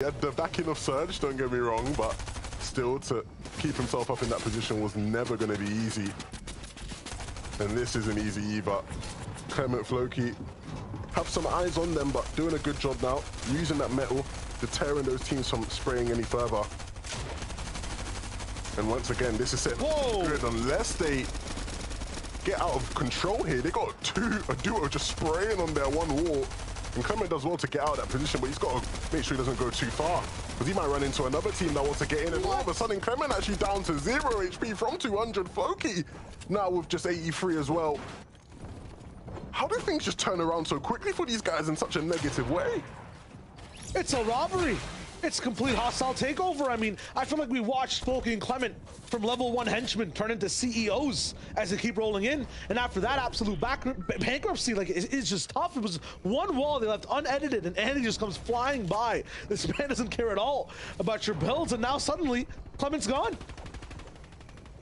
He had the backing of Surge, don't get me wrong, but still to keep himself up in that position was never going to be easy. And this isn't easy either. Clement, Floki have some eyes on them, but doing a good job now, using that metal, deterring those teams from spraying any further. And once again, this is set good unless they get out of control here. They got a duo just spraying on their one wall. And Clement does well to get out of that position, but he's got to make sure he doesn't go too far, because he might run into another team that wants to get in. And all of a sudden, Clement actually down to 0 HP from 200. Floki now with just 83 as well. How do things just turn around so quickly for these guys in such a negative way? It's a robbery. It's complete hostile takeover. I mean, I feel like we watched Floki and Clement from level 1 henchmen turn into CEOs as they keep rolling in. And after that absolute bankruptcy, like, it's just tough. It was one wall they left unedited, and Andy just comes flying by. This man doesn't care at all about your builds, and now suddenly Clement's gone.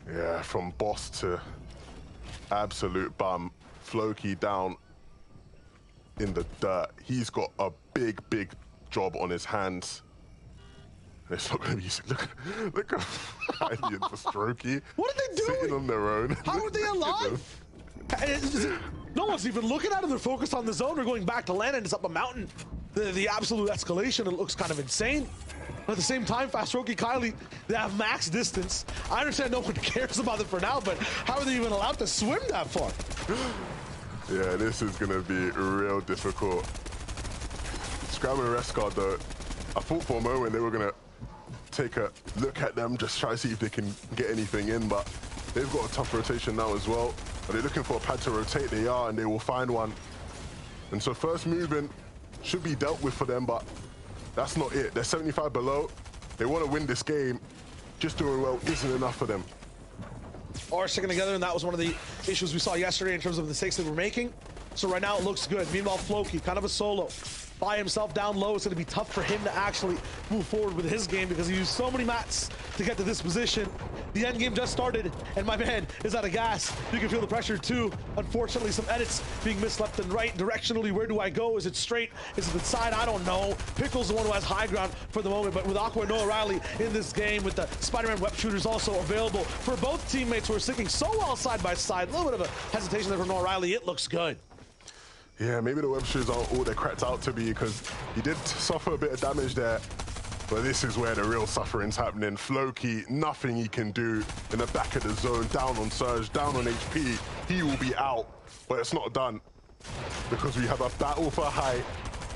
Yeah, from boss to absolute bum. Floki down in the dirt. He's got a big job on his hands. It's not going to be easy. Look at Kylie and Strokey. What are they doing? Sitting on their own. How are they alive? No one's even looking at them. They're focused on the zone. They're going back to land, and it's up a mountain. The absolute escalation, it looks kind of insane. But at the same time, Strokey, Kylie, they have max distance. I understand no one cares about it for now, but how are they even allowed to swim that far? Yeah, this is going to be real difficult. Scram and Rescard, though, I thought for a moment they were going to take a look at them, just try to see if they can get anything in, but they've got a tough rotation now as well. Are they looking for a pad to rotate? They are, and they will find one. And so first movement should be dealt with for them, but that's not it. They're 75 below. They want to win this game. Just doing well isn't enough for them. Are sticking together, and that was one of the issues we saw yesterday in terms of the mistakes they were making. So right now it looks good. Meanwhile, Floki, kind of a solo. By himself down low, it's going to be tough for him to actually move forward with his game because he used so many mats to get to this position. The end game just started, and my man is out of gas. You can feel the pressure too. Unfortunately, some edits being missed left and right. Directionally, where do I go? Is it straight? Is it inside? I don't know. Pickle's the one who has high ground for the moment, but with Aqua and Noah Riley in this game, with the Spider-Man web shooters also available for both teammates who are sticking so well side by side. A little bit of a hesitation there from Noah Riley. It looks good. Yeah, maybe the web shooters aren't all they're cracked out to be, because he did suffer a bit of damage there. But this is where the real suffering's happening. Floki, nothing he can do in the back of the zone, down on Surge, down on HP. He will be out, but it's not done, because we have a battle for height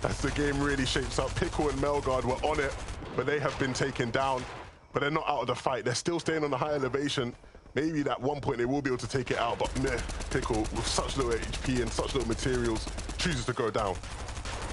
as the game really shapes up. Pickle and Melgard were on it, but they have been taken down. But they're not out of the fight. They're still staying on the high elevation. Maybe at one point they will be able to take it out, but meh, Pickle, with such little HP and such little materials, chooses to go down.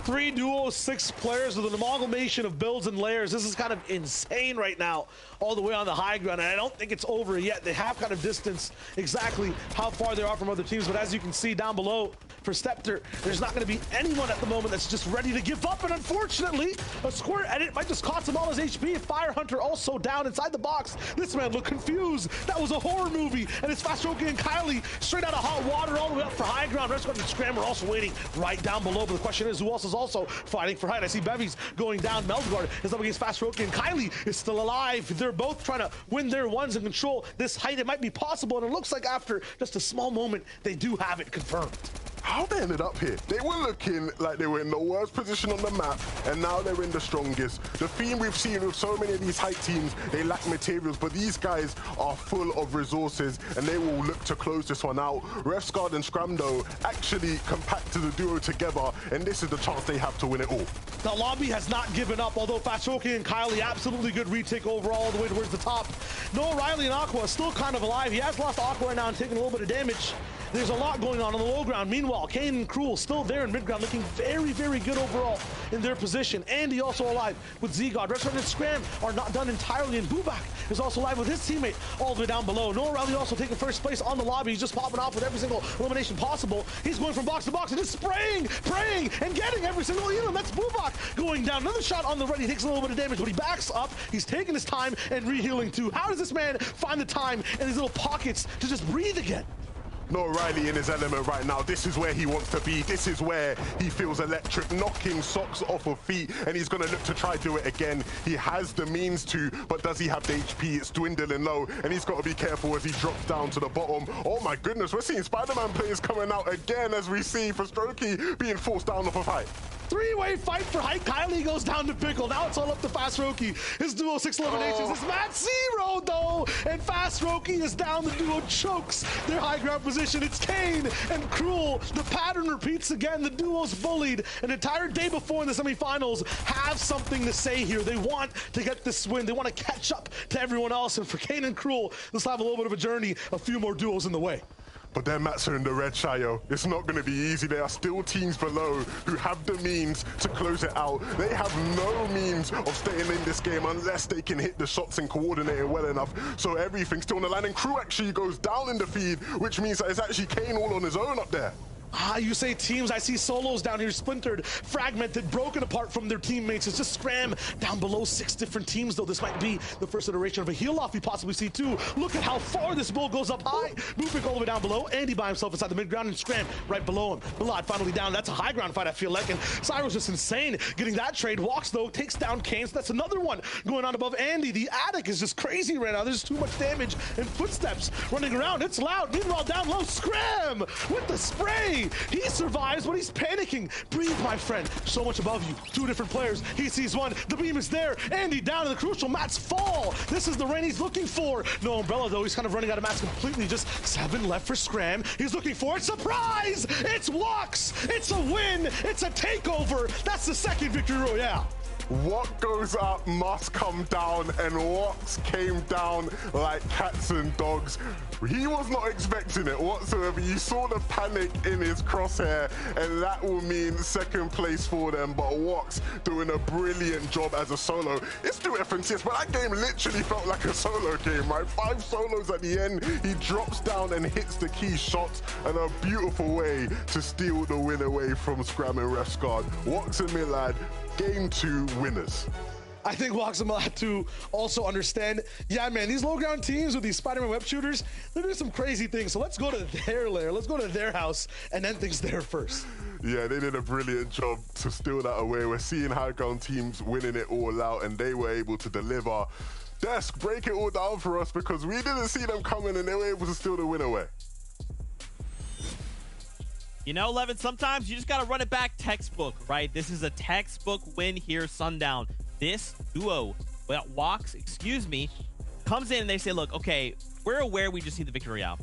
3 duos, 6 players with an amalgamation of builds and layers. This is kind of insane right now, all the way on the high ground, and I don't think it's over yet. They have kind of distanced exactly how far they are from other teams, but as you can see down below, for Stepter, there's not going to be anyone at the moment that's just ready to give up, and unfortunately, a square edit might just cost him all his HP. Fire Hunter also down inside the box. This man looked confused. That was a horror movie, and it's Strokey and Kylie straight out of hot water all the way up for high ground. Rescard and Scram are also waiting right down below, but the question is, who else is also fighting for height? I see Bevies going down. Melgard is up against Strokey, and Kylie is still alive. They're both trying to win their ones and control this height. It might be possible, and it looks like after just a small moment, they do have it confirmed. How they ended up here? They were looking like they were in the worst position on the map, and now they're in the strongest. The theme we've seen with so many of these height teams, they lack materials, but these guys are full of resources, and they will look to close this one out. Refscard and Scramdo actually compacted the duo together, and this is the chance they have to win it all. The lobby has not given up, although Strokey and Kylie, absolutely good retake overall all the way towards the top. Noah Riley and Aqua are still kind of alive. He has lost Aqua right now and taken a little bit of damage. There's a lot going on the low ground. Meanwhile, Kane and Cruel still there in mid ground, looking very good overall in their position. Andy also alive with Z-God. Rescard and Scram are not done entirely, and Bubak is also alive with his teammate all the way down below. Noah Riley also taking first place on the lobby. He's just popping off with every single elimination possible. He's going from box to box and just spraying, praying, and getting every single Elam. That's Bubak going down. Another shot on the right. He takes a little bit of damage, but he backs up. He's taking his time and re-healing too. How does this man find the time in these little pockets to just breathe again? No, Riley in his element right now. This is where he wants to be. This is where he feels electric, knocking socks off of feet, and he's going to look to try do it again. He has the means to, but does he have the HP? It's dwindling low, and he's got to be careful as he drops down to the bottom. Oh my goodness, we're seeing Spider-Man players coming out again, as we see for Strokey being forced down off a fight. Three-way fight for height. Kylie goes down to Pickle. Now it's all up to Fast Roki. His duo 6 eliminations. It's Matt 0 though, and Fast Roki is down. The duo chokes their high ground position. It's Kane and Cruel. The pattern repeats again. The duo's bullied. An entire day before in the semifinals have something to say here. They want to get this win. They want to catch up to everyone else. And for Kane and Cruel, let's have a little bit of a journey. A few more duos in the way. But their mats are in the red, Shayo. It's not going to be easy. There are still teams below who have the means to close it out. They have no means of staying in this game unless they can hit the shots and coordinate it well enough. So everything's still on the line, and Crew actually goes down in the feed, which means that it's actually Kane all on his own up there. You say teams, I see solos down here splintered, fragmented, broken apart from their teammates. It's just Scram down below 6 different teams, though. This might be the first iteration of a heal-off we possibly see, too. Look at how far this bull goes up high. Moving all the way down below. Andy by himself inside the mid-ground, and Scram right below him. Bilad finally down. That's a high ground fight, I feel like, and Cyro's just insane getting that trade. Walks, though, takes down Kane, so that's another one going on above Andy. The attic is just crazy right now. There's too much damage and footsteps running around. It's loud. Meanwhile, down low, Scram with the spray. He survives, but he's panicking. Breathe, my friend. So much above you. 2 different players. He sees one. The beam is there. Andy down to the crucial mats fall. This is the rain he's looking for. No umbrella, though. He's kind of running out of mats completely. Just 7 left for Scram. He's looking for it. Surprise! It's Walks. It's a win. It's a takeover. That's the second victory royale. What goes up must come down, and Walks came down like cats and dogs. He was not expecting it whatsoever. You saw the panic in his crosshair, and that will mean second place for them. But Walks doing a brilliant job as a solo. It's still FNCS, but that game literally felt like a solo game, right? 5 solos at the end. He drops down and hits the key shots, and a beautiful way to steal the win away from Scram and Refsguard. Walks and Milad, Game 2 winners. I think Waxima had to also understand, yeah, man, these low ground teams with these Spider-Man web shooters, they're doing some crazy things. So let's go to their lair, let's go to their house, and end things there first. Yeah, they did a brilliant job to steal that away. We're seeing high ground teams winning it all out, and they were able to deliver. Desk, break it all down for us, because we didn't see them coming, and they were able to steal the win away. You know, Levin, sometimes you just got to run it back textbook, right? This is a textbook win here, Sundown. This duo, well, Walks, comes in and they say, look, okay, we're aware we just need the victory out.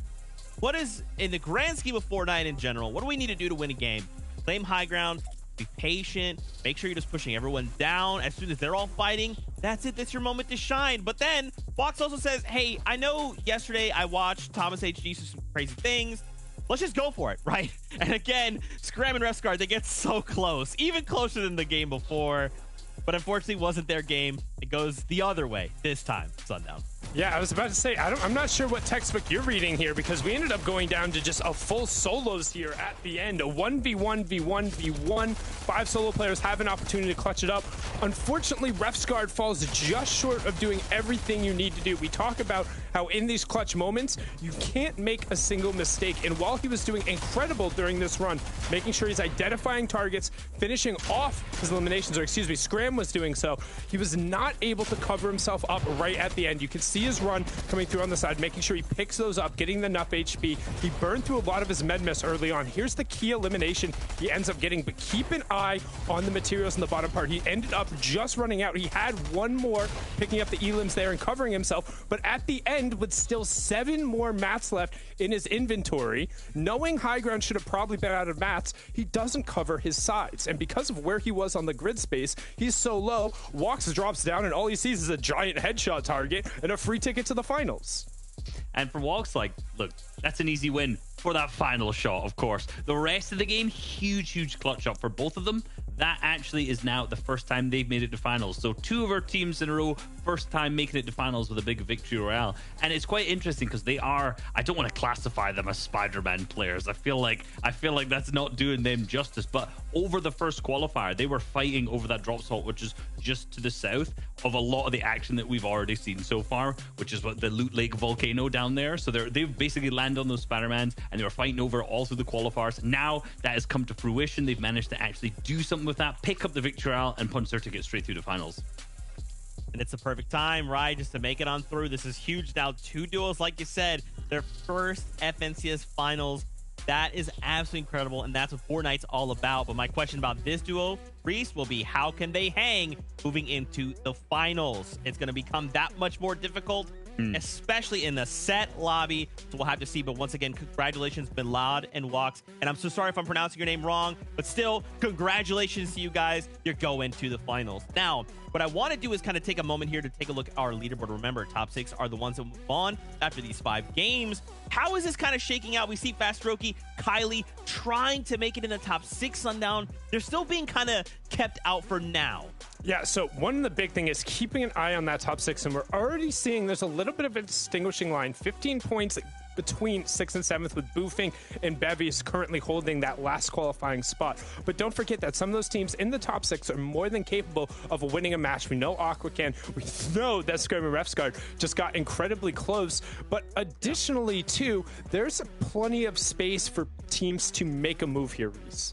What is, in the grand scheme of Fortnite in general, what do we need to do to win a game? Claim high ground, be patient, make sure you're just pushing everyone down. As soon as they're all fighting, that's it, that's your moment to shine. But then, Walks also says, hey, I know yesterday I watched Thomas HD do some crazy things. Let's just go for it, right? And again, Scram and Refsguard, they get so close, even closer than the game before. But unfortunately, wasn't their game. It goes the other way this time, Sundown. Yeah, I was about to say, I'm not sure what textbook you're reading here, because we ended up going down to just a full solos here at the end. A 1v1v1v1. 5 solo players have an opportunity to clutch it up. Unfortunately, Refsguard falls just short of doing everything you need to do. We talk about how in these clutch moments, you can't make a single mistake. And while he was doing incredible during this run, making sure he's identifying targets, finishing off his eliminations, or excuse me, Scram was doing so, he was not able to cover himself up right at the end. You can see his run coming through on the side, making sure he picks those up, getting enough HP. He burned through a lot of his med miss early on. Here's the key elimination he ends up getting, but keep an eye on the materials in the bottom part. He ended up just running out. He had one more, picking up the elims there and covering himself, but at the end, with still 7 more mats left in his inventory, knowing high ground should have probably been out of mats, he doesn't cover his sides. And because of where he was on the grid space, he's so low, Walks drops down, and all he sees is a giant headshot target and a free ticket to the finals. And for Walks, like, look, that's an easy win for that final shot, of course. The rest of the game, huge clutch up for both of them. that actually is now the first time they've made it to finals. So 2 of our teams in a row, first time making it to finals with a big victory royale. And it's quite interesting because they are, I don't want to classify them as Spider-Man players. I feel like that's not doing them justice. But over the first qualifier, they were fighting over that drop salt, which is just to the south of a lot of the action that we've already seen so far, which is what the Loot Lake volcano down there. So they've basically landed on those Spider-Mans and they were fighting over it all through the qualifiers. Now that has come to fruition. They've managed to actually do something with that, pick up the victory royale, and punch their ticket straight through the finals. And it's a perfect time, right, just to make it on through. This is huge now. 2 duos, like you said, their first FNCS finals. That is absolutely incredible, and that's what Fortnite's all about. But my question about this duo, Reese, will be how can they hang moving into the finals? It's going to become that much more difficult, especially in the set lobby. So we'll have to see. But once again, congratulations, Bilad and Wox. And I'm so sorry if I'm pronouncing your name wrong, but still, congratulations to you guys. You're going to the finals. Now, what I want to do is kind of take a moment here to take a look at our leaderboard. Remember, top 6 are the ones that move on after these 5 games. How is this kind of shaking out? We see Fastroki, Kylie trying to make it in the top 6 Sundown. They're still being kind of kept out for now. Yeah, so one of the big thing is keeping an eye on that top 6, and we're already seeing there's a little bit of a distinguishing line. 15 points between 6th and 7th, with Boofing and Bevies currently holding that last qualifying spot. But don't forget that some of those teams in the top 6 are more than capable of winning a match. We know Aqua can. We know that Scrim and Refsguard just got incredibly close. But additionally, too, there's plenty of space for teams to make a move here, Reese.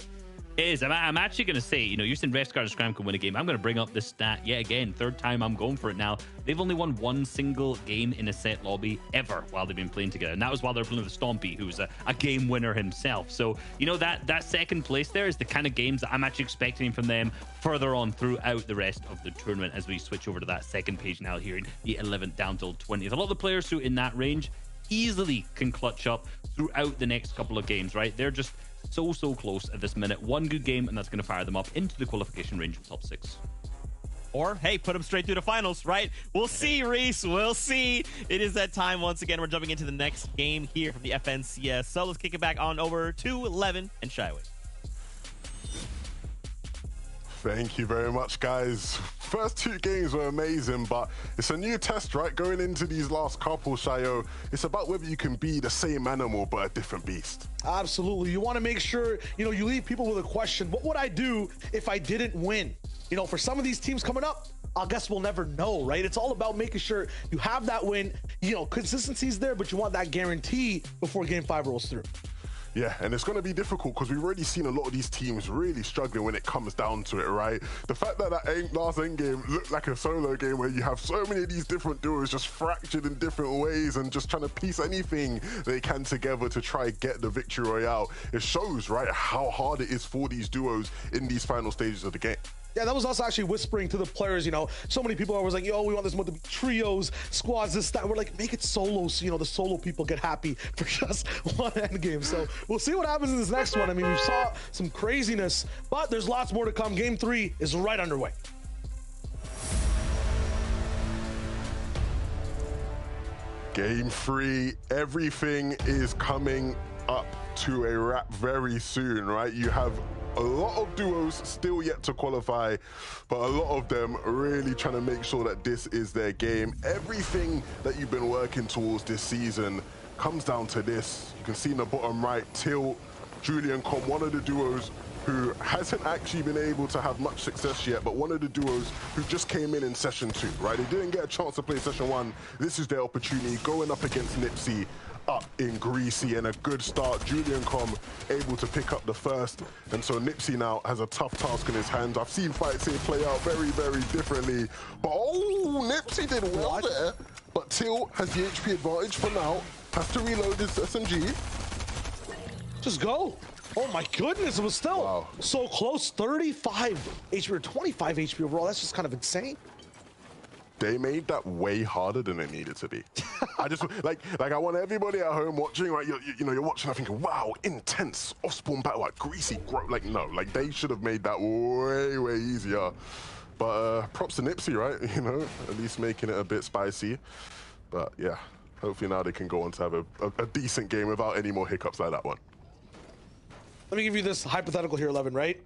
It is. I'm actually going to say, you're saying Refsguard and Scram can win a game. I'm going to bring up this stat yet again. 3rd time I'm going for it now. They've only won 1 single game in a set lobby ever while they've been playing together. And that was while they were playing with Stompy, who was a game winner himself. So, that 2nd place there is the kind of games that I'm actually expecting from them further on throughout the rest of the tournament as we switch over to that 2nd page now here in the 11th down till 20th. A lot of the players who in that range easily can clutch up throughout the next couple of games, right? They're just so close at this minute. 1 good game and that's going to fire them up into the qualification range of top 6. Or, hey, put them straight through the finals, right? We'll see, Reese. We'll see. It is that time once again. We're jumping into the next game here from the FNCS. So let's kick it back on over to Levin and Shyway. Thank you very much, guys. First 2 games were amazing, but it's a new test, right? Going into these last couple, Shayo, it's about whether you can be the same animal but a different beast. Absolutely. You want to make sure, you leave people with a question. What would I do if I didn't win? For some of these teams coming up, I guess we'll never know, right? It's all about making sure you have that win. Consistency's there, but you want that guarantee before game 5 rolls through. Yeah, and it's going to be difficult because we've already seen a lot of these teams really struggling when it comes down to it, right? The fact that last end game looked like a solo game where you have so many of these different duos just fractured in different ways and just trying to piece anything they can together to try get the victory royale. It shows, right, how hard it is for these duos in these final stages of the game. Yeah, that was us actually whispering to the players, so many people are always like, yo, we want this mode to be trios, squads, this, that. We're like, make it solo so, the solo people get happy for just 1 end game. So we'll see what happens in this next one. I mean, we saw some craziness, but there's lots more to come. Game 3 is right underway. Game 3, everything is coming up to a wrap very soon, right? You have a lot of duos still yet to qualify, but a lot of them really trying to make sure that this is their game. Everything that you've been working towards this season comes down to this. You can see in the bottom right, Till, Julian Com, one of the duos who hasn't actually been able to have much success yet, but one of the duos who just came in session 2, right? They didn't get a chance to play session 1. This is their opportunity, going up against Nipsey up in Greasy, and a good start. Julian Com able to pick up the first, and so Nipsey now has a tough task in his hands. I've seen fights here play out very, very differently, but Nipsey did well there, but Till has the HP advantage for now, has to reload his SMG. Just go. Oh my goodness, it was still so close. 35 HP or 25 HP overall. That's just kind of insane. They made that way harder than it needed to be. I just like I want everybody at home watching, right? You're watching, I thinking, wow, intense off-spawn battle, like Greasy, no, they should have made that way easier. But props to Nipsey, right? At least making it a bit spicy. But yeah, hopefully now they can go on to have a decent game without any more hiccups like that one. Let me give you this hypothetical here, 11, right?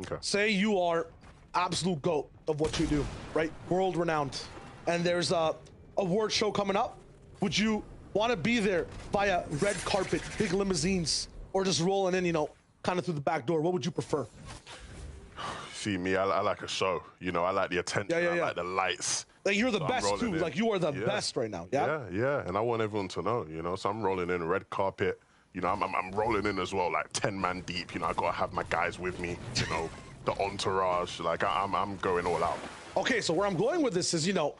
Okay. Say you are absolute GOAT of what you do, right? World renowned. And there's a award show coming up. Would you want to be there via red carpet, big limousines, or just rolling in, you know, kind of through the back door? What would you prefer? See, me, I like a show. You know, I like the attention. I like the lights. Like, you're the So best too. in. Like, you are the best right now. Yeah? Yeah. And I want everyone to know, you know, so I'm rolling in a red carpet. You know, I'm rolling in as well, like 10 man deep. You know, I got to have my guys with me, you know, the entourage. Like, I'm going all out. Okay, so where I'm going with this is, you know,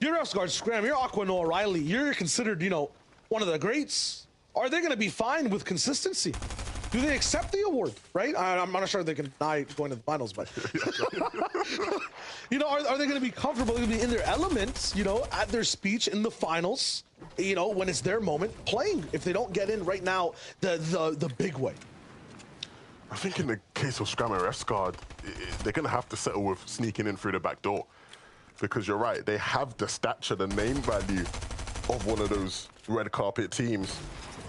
you're Guard Scram, you're Aqua Noah Riley. You're considered, you know, one of the greats. Are they going to be fine with consistency? Do they accept the award, right? I'm not sure they can deny going to the finals, but you know, are they going to be comfortable, going to be in their elements, you know, at their speech in the finals, you know, when it's their moment, playing if they don't get in right now the big way? I think in the case of Scram and Refsguard, they're going to have to settle with sneaking in through the back door, because you're right, they have the stature, the name value of one of those red carpet teams.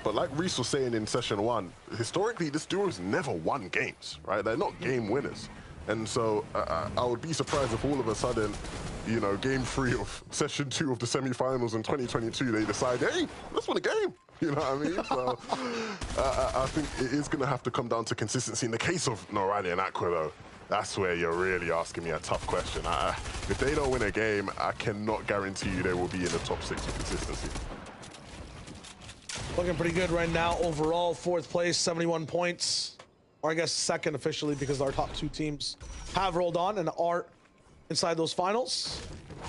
But like Reese was saying in session 1, historically, this duo's never won games, right? They're not game winners. And so I would be surprised if all of a sudden, you know, game 3 of session 2 of the semifinals in 2022, they decide, hey, let's win a game. You know what I mean? So I think it is going to have to come down to consistency. In the case of Norali and Aqua, though, that's where you're really asking me a tough question. If they don't win a game, I cannot guarantee you they will be in the top 6 with consistency. Looking pretty good right now overall. 4th place, 71 points. Or I guess 2nd officially, because our top 2 teams have rolled on and are inside those finals.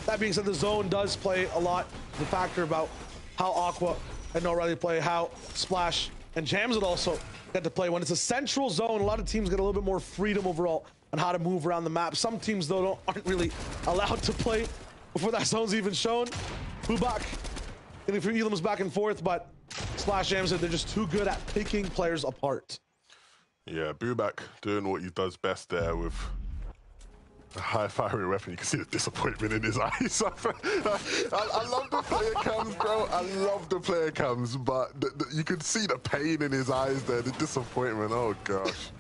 That being said, the zone does play a lot. The factor about how Aqua and No Riley play, how Splash and Jams would also get to play. When it's a central zone, a lot of teams get a little bit more freedom overall on how to move around the map. Some teams, though, aren't really allowed to play before that zone's even shown. Bubak getting through Elam's back and forth, but Splash Jam said they're just too good at picking players apart. Yeah, Bubak doing what he does best there with a high-firing weapon. You can see the disappointment in his eyes. I love the player cams, bro. I love the player cams, but you could see the pain in his eyes there, the disappointment. Oh, gosh.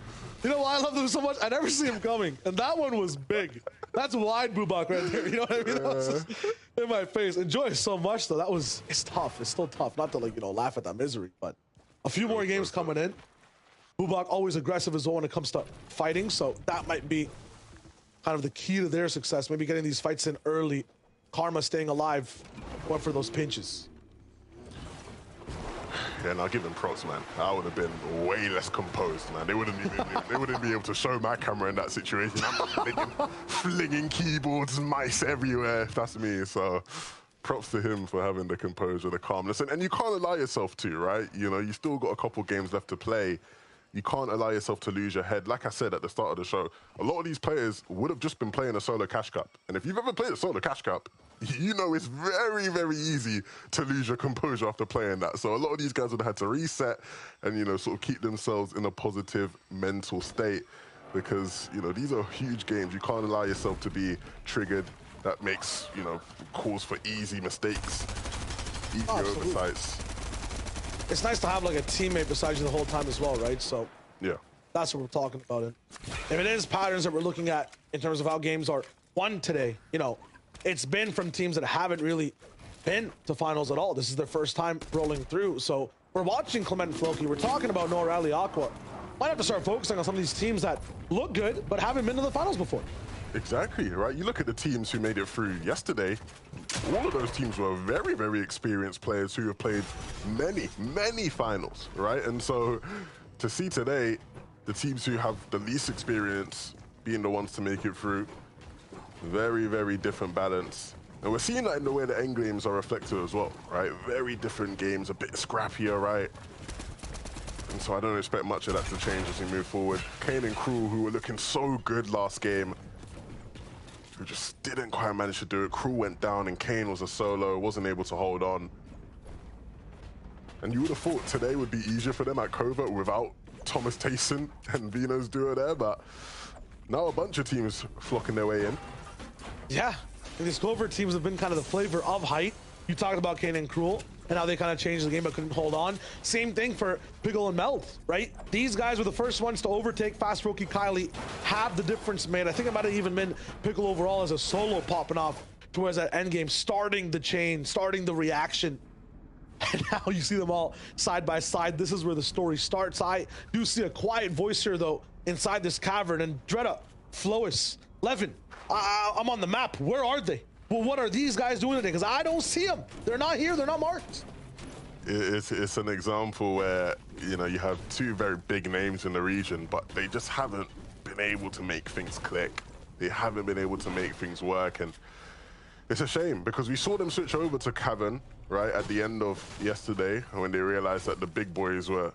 You know why I love them so much? I never see him coming, and that one was big. That's wide Bubak right there. You know what I mean? That was just in my face. Enjoy it so much, though. It's tough. It's still tough. Not to, like, you know, laugh at that misery, but a few more games coming in. Bubak always aggressive as well when it comes to fighting, so that might be kind of the key to their success. Maybe getting these fights in early. Karma staying alive. Going for those pinches. Yeah, and I'll give them props, man. I would have been way less composed, man. They wouldn't be able to show my camera in that situation. I'm flinging keyboards, mice everywhere. That's me. So props to him for having the composure, the calmness. And you can't allow yourself to, right? You know, you still got a couple games left to play. You can't allow yourself to lose your head. Like I said at the start of the show, a lot of these players would have just been playing a solo cash cup. And if you've ever played a solo cash cup, you know it's very, very easy to lose your composure after playing that. So a lot of these guys would have had to reset and, you know, sort of keep themselves in a positive mental state, because, you know, these are huge games. You can't allow yourself to be triggered. That makes, you know, cause for easy mistakes, easy oversights. It's nice to have, like, a teammate beside you the whole time as well, right? So yeah, that's what we're talking about. And if it is patterns that we're looking at in terms of how games are won today, you know, it's been from teams that haven't really been to finals at all. This is their first time rolling through. So we're watching Clement and Floki. We're talking about No Rally Aqua. Might have to start focusing on some of these teams that look good but haven't been to the finals before. Exactly, right? You look at the teams who made it through yesterday, all of those teams were very, very experienced players who have played many, many finals, right? And so to see today, the teams who have the least experience being the ones to make it through, very, very different balance. And we're seeing that in the way the end games are reflected as well, right? Very different games, a bit scrappier, right? And so I don't expect much of that to change as we move forward. Kane and Cruel, who were looking so good last game, who just didn't quite manage to do it. Cruel went down and Kane was a solo, wasn't able to hold on. And you would have thought today would be easier for them at Covert without Thomas Tayson and Vino's duo there, but now a bunch of teams flocking their way in. Yeah, and these Covert teams have been kind of the flavor of height. You talked about Kane and Cruel. and how they kind of changed the game but couldn't hold on. Same thing for Pickle and Meld, right? These guys were the first ones to overtake Fast Rookie Kylie, have the difference made. I think it might have even been Pickle overall as a solo popping off towards that end game, starting the chain, starting the reaction. And now you see them all side by side. This is where the story starts. I do see a quiet voice here, though, inside this cavern. And Dreda, Flois, Levin, I'm on the map. Where are they? Well, what are these guys doing today? Because I don't see them. They're not here. They're not marked. It's an example where, you know, you have two very big names in the region, but they just haven't been able to make things click. They haven't been able to make things work. And it's a shame because we saw them switch over to Cavern, right, at the end of yesterday when they realized that the big boys were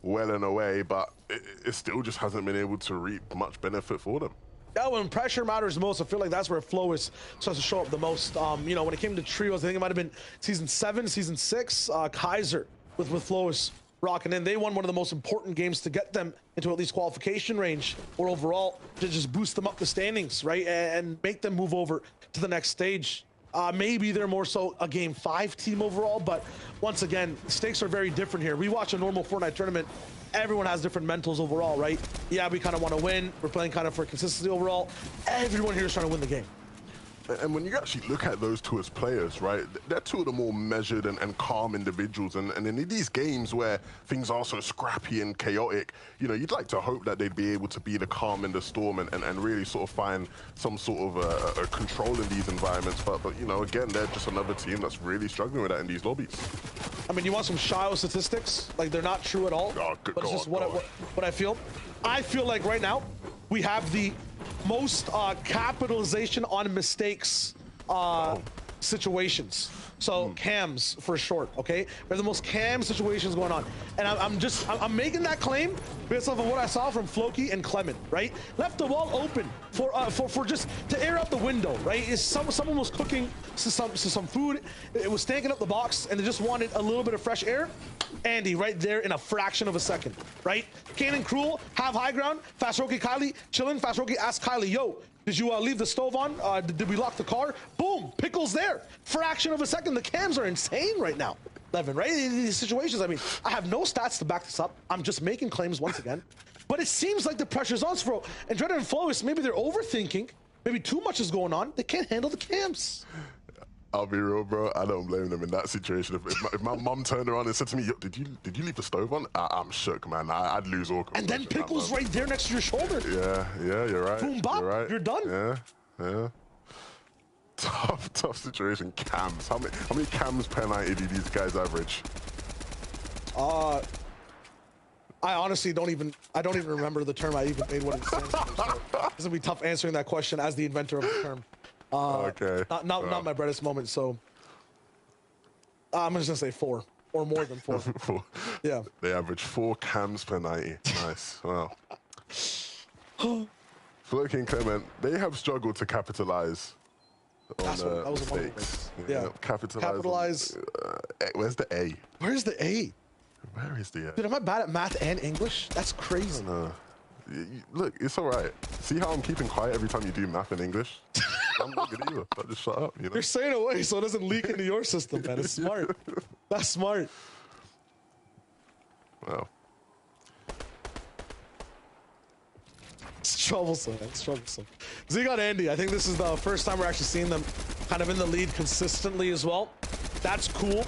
well and away, but it still just hasn't been able to reap much benefit for them. Yeah, when pressure matters most, I feel like that's where Flois starts to show up the most. You know, when it came to trios, I think it might have been season 7, season 6, Kaiser with Flois rocking in. They won one of the most important games to get them into at least qualification range or overall to just boost them up the standings, right? And make them move over to the next stage. Maybe they're more so a game 5 team overall, but once again, stakes are very different here. We watch a normal Fortnite tournament. Everyone has different mentals overall, right? Yeah, we kind of want to win. We're playing kind of for consistency overall. Everyone here is trying to win the game. And when you actually look at those two as players, right, they're two of the more measured and calm individuals. And in these games where things are so scrappy and chaotic, you know, you'd like to hope that they'd be able to be the calm in the storm and really sort of find some sort of a control in these environments. But, you know, again, they're just another team that's really struggling with that in these lobbies. I mean, you want some Shio statistics? Like, they're not true at all. Oh, good but it's God, just what I feel. I feel like right now we have the most capitalization on mistakes situations. So cams for short, okay? They're the most cam situations going on. And I'm making that claim based off of what I saw from Floki and Clement, right? Left the wall open for just to air out the window, right? Is someone was cooking some food, it was stanking up the box, and they just wanted a little bit of fresh air. Andy right there in a fraction of a second, right? Kane and Cruel have high ground. Fast Roki Kylie chilling. Fast Roki asks Kylie, yo, did you leave the stove on? Did we lock the car? Boom, Pickle's there. Fraction of a second. The cams are insane right now, Levin, right? In these situations, I mean, I have no stats to back this up. I'm just making claims once again. But it seems like the pressure's on Sfro. And Dreda and Flois, maybe they're overthinking. Maybe too much is going on. They can't handle the cams. I'll be real, bro. I don't blame them in that situation. If my mom turned around and said to me, yo, did you leave the stove on? I'm shook, man. I'd lose all. And then Pickle's right there next to your shoulder. Yeah, you're right. Boom, bop, you're done. Yeah. Tough situation. Cams. How many cams per night do these guys average? I honestly don't even remember the term I even made what it stands for. So it's gonna be tough answering that question as the inventor of the term. Okay. Not my brightest moment, so I'm just gonna say 4 or more than 4. 4. Yeah. They average 4 cams per 90. Nice. Wow. Floki and Clement, they have struggled to capitalize on that was mistakes. Yeah. Capitalize. Where's the A? Where's the A? Where is the A? Dude, am I bad at math and English? That's crazy. Look, it's all right. See how I'm keeping quiet every time you do math and English? I'm not good either. I'll just shut up, you know? You're saying away so it doesn't leak into your system, man. It's smart. That's smart. Wow. It's troublesome. It's troublesome. Zig got Andy. I think this is the first time we're actually seeing them kind of in the lead consistently as well. That's cool.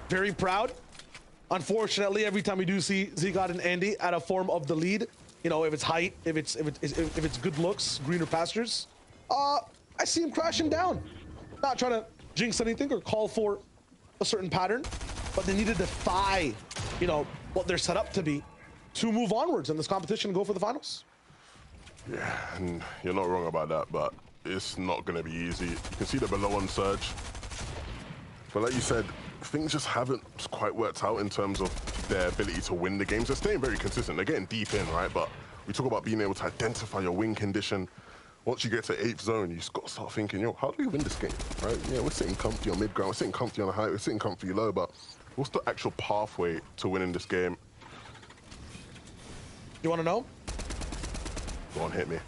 Very proud. Unfortunately, every time we do see Zigot and Andy at a form of the lead, you know, if it's height, if it's good looks, greener pastures, I see him crashing down. Not trying to jinx anything or call for a certain pattern, but they need to defy, you know, what they're set up to be to move onwards in this competition and go for the finals. Yeah, and you're not wrong about that, but it's not going to be easy. You can see the below on surge. But like you said, things just haven't quite worked out in terms of their ability to win the games. They're staying very consistent. They're getting deep in, right? But we talk about being able to identify your win condition. Once you get to 8th zone, you just got to start thinking, yo, how do we win this game, right? Yeah, we're sitting comfy on mid-ground, we're sitting comfy on the height, we're sitting comfy low, but what's the actual pathway to winning this game? You want to know? Go on, hit me.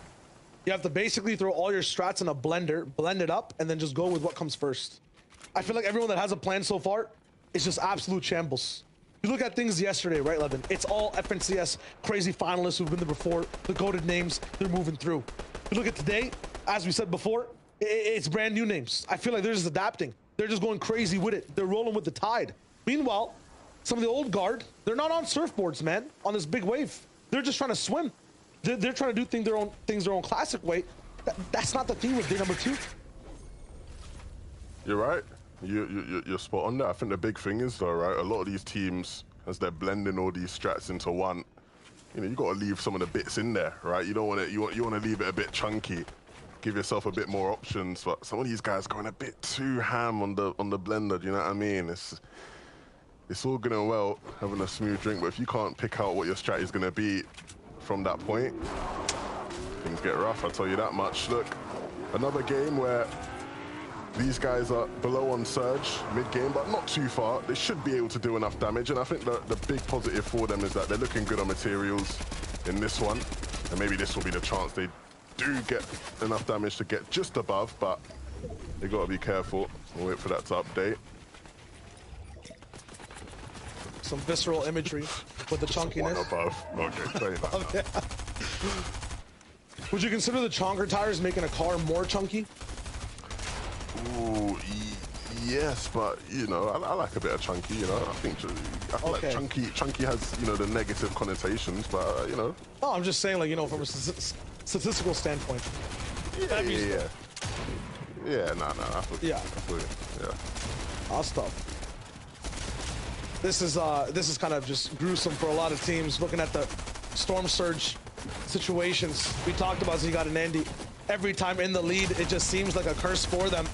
You have to basically throw all your strats in a blender, blend it up, and then just go with what comes first. I feel like everyone that has a plan so far is just absolute shambles. You look at things yesterday, right, Levin? It's all FNCS crazy finalists who've been there before, the goated names, they're moving through. You look at today, as we said before, it's brand new names. I feel like they're just adapting. They're just going crazy with it. They're rolling with the tide. Meanwhile, some of the old guard, they're not on surfboards, man, on this big wave. They're just trying to swim. They're trying to do things their own classic way. That's not the theme with day number 2. You're right. You're spot on there. I think the big thing is though, right? A lot of these teams, as they're blending all these strats into one, you know, you got to leave some of the bits in there, right? You don't want it. You want to leave it a bit chunky, give yourself a bit more options. But some of these guys going a bit too ham on the blender. Do you know what I mean? It's all good and well having a smooth drink, but if you can't pick out what your strat is going to be from that point, things get rough. I'll tell you that much. Look, another game where these guys are below on surge mid-game, but not too far. They should be able to do enough damage, and I think the big positive for them is that they're looking good on materials in this one, and maybe this will be the chance they do get enough damage to get just above, but they got to be careful. We'll wait for that to update. Some visceral imagery with the chunkiness. One above. Okay, say that. Would you consider the chonker tires making a car more chunky? Ooh, yes, but you know, I like a bit of chunky. You know, I feel like chunky has, you know, the negative connotations, but you know. Oh, I'm just saying, like, you know, from a statistical standpoint. Yeah. Nah. I feel you. Yeah. That's tough. This is kind of just gruesome for a lot of teams. Looking at the storm surge situations we talked about, Zigot and Andy. Every time in the lead, it just seems like a curse for them.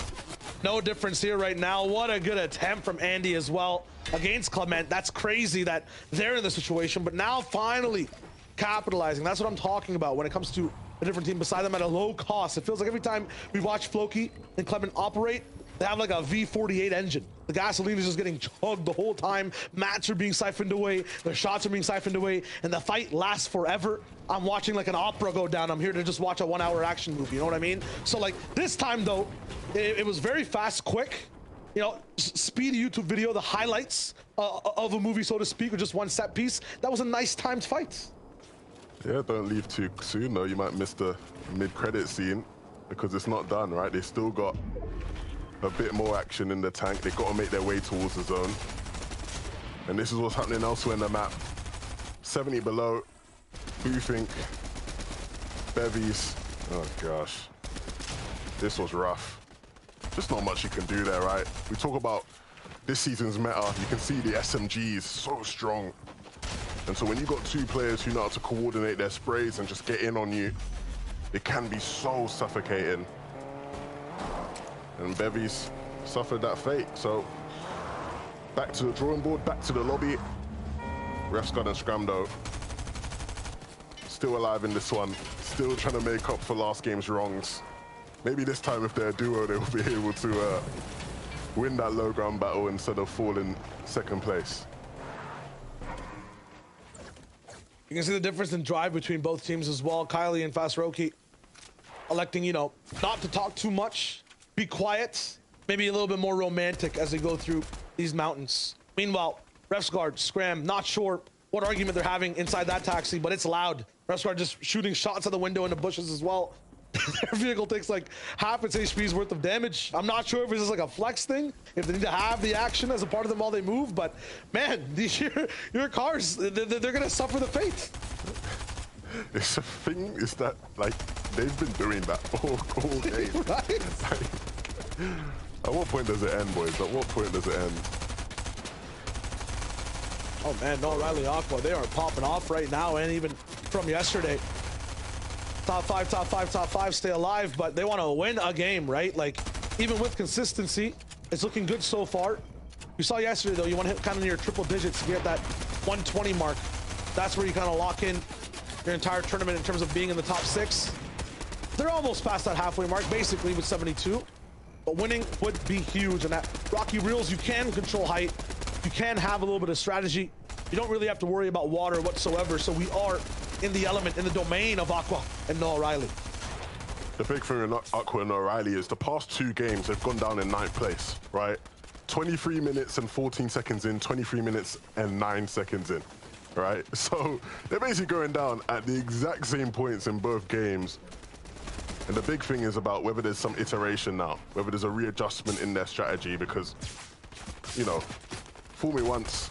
No difference here right now. What a good attempt from Andy as well against Clement. That's crazy that they're in the situation, but now finally capitalizing. That's what I'm talking about when it comes to a different team beside them at a low cost. It feels like every time we watch Floki and Clement operate, they have like a V48 engine. The gasoline is just getting chugged the whole time. Mats are being siphoned away. Their shots are being siphoned away. And the fight lasts forever. I'm watching like an opera go down. I'm here to just watch a 1-hour action movie. You know what I mean? So like this time though, it was very fast, quick. You know, speedy YouTube video, the highlights of a movie, so to speak, or just one set piece. That was a nice timed fight. Yeah, don't leave too soon though. You might miss the mid-credit scene because it's not done, right? They still got a bit more action in the tank. They've got to make their way towards the zone. And this is what's happening elsewhere in the map. 70 below. Who you think? Bevies. Oh gosh. This was rough. Just not much you can do there, right? We talk about this season's meta. You can see the SMGs so strong. And so when you've got two players who know how to coordinate their sprays and just get in on you, it can be so suffocating. And Bevies suffered that fate. So back to the drawing board, back to the lobby. Refscott and Scramdo still alive in this one. Still trying to make up for last game's wrongs. Maybe this time if they're a duo, they'll be able to win that low ground battle instead of fall in second place. You can see the difference in drive between both teams as well. Kylie and Fast Roki electing, you know, not to talk too much, be quiet, maybe a little bit more romantic as they go through these mountains. Meanwhile, Refsguard, Scram, not sure what argument they're having inside that taxi, but it's loud. Refsguard just shooting shots out the window in the bushes as well. Their vehicle takes like half its HP's worth of damage. I'm not sure if it's just like a flex thing, if they need to have the action as a part of them while they move, but man, these your cars, they're gonna suffer the fate. It's a thing is that like they've been doing that all game. Right? Like, at what point does it end, boys? At what point does it end? Oh man, no, Riley Aqua, they are popping off right now, and even from yesterday. Top five, stay alive, but they want to win a game, right? Like, even with consistency, it's looking good so far. You saw yesterday, though, you want to hit kind of near triple digits to get that 120 mark. That's where you kind of lock in your entire tournament in terms of being in the top 6. They're almost past that halfway mark, basically, with 72. But winning would be huge. And at Rocky Reels, you can control height. You can have a little bit of strategy. You don't really have to worry about water whatsoever. So we are in the element, in the domain of Aqua and Noah Riley. The big thing with Aqua and O'Reilly is the past 2 games, they've gone down in 9th place, right? 23 minutes and 14 seconds in, 23 minutes and 9 seconds in, right? So they're basically going down at the exact same points in both games. And the big thing is about whether there's some iteration now, whether there's a readjustment in their strategy, because, you know, fool me once,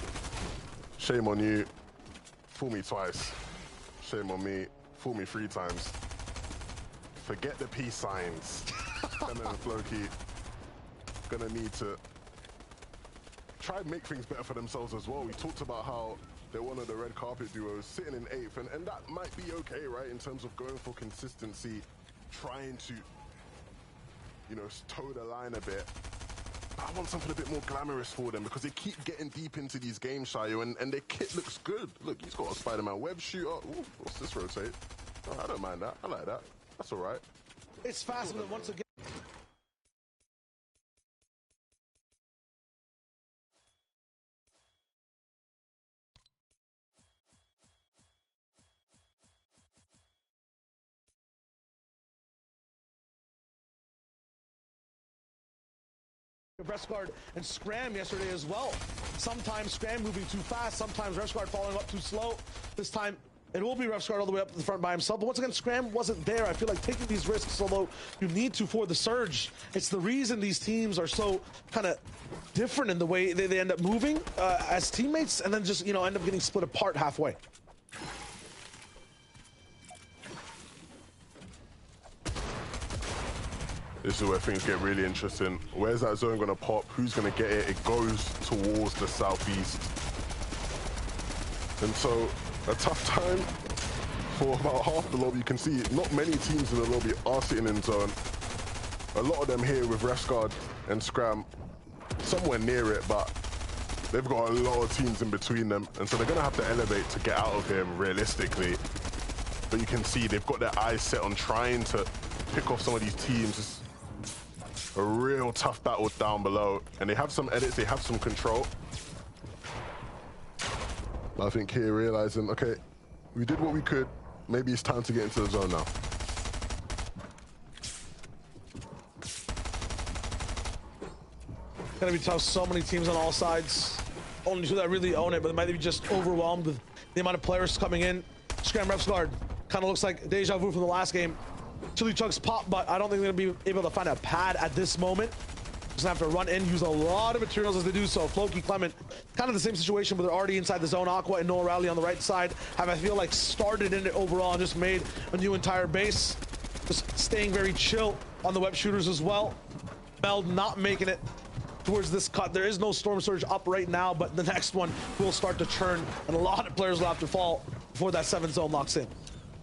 shame on you. Fool me twice, shame on me. Fool me 3 times. Forget the peace signs. And then Floki gonna need to try and make things better for themselves as well. We talked about how they're one of the red carpet duos sitting in 8th, and that might be okay, right, in terms of going for consistency, trying to, you know, toe the line a bit. I want something a bit more glamorous for them because they keep getting deep into these games, Shayo, and their kit looks good. Look, he's got a Spider-Man web shooter. Ooh, what's this rotate? Oh, I don't mind that. I like that. That's all right. It's fast, but once again. Resguard and Scram yesterday as well. Sometimes Scram moving too fast, sometimes Resguard following up too slow. This time it will be Resguard all the way up to the front by himself, but once again Scram wasn't there. I feel like taking these risks, although you need to for the surge, it's the reason these teams are so kind of different in the way they end up moving as teammates, and then just, you know, end up getting split apart halfway. This is where things get really interesting. Where's that zone gonna pop? Who's gonna get it? It goes towards the southeast. And so, a tough time for about half the lobby. You can see not many teams in the lobby are sitting in zone. A lot of them here with Resguard and Scram somewhere near it, but they've got a lot of teams in between them. And so they're gonna have to elevate to get out of here realistically. But you can see they've got their eyes set on trying to pick off some of these teams. It's a real tough battle down below, and they have some edits, they have some control. I think here realizing, okay, we did what we could. Maybe it's time to get into the zone now. Gonna be tough, so many teams on all sides. Only 2 that really own it, but they might be just overwhelmed with the amount of players coming in. Scram Resguard kind of looks like deja vu from the last game. Chili Chugs pop, but I don't think they're gonna be able to find a pad at this moment. Just gonna have to run in, use a lot of materials as they do so. Floki, Clement, kind of the same situation, but they're already inside the zone. Aqua and Noah Rowley on the right side have, I feel like, started in it overall and just made a new entire base. Just staying very chill on the web shooters as well. Meld not making it towards this cut. There is no Storm Surge up right now, but the next one will start to churn, and a lot of players will have to fall before that 7th zone locks in.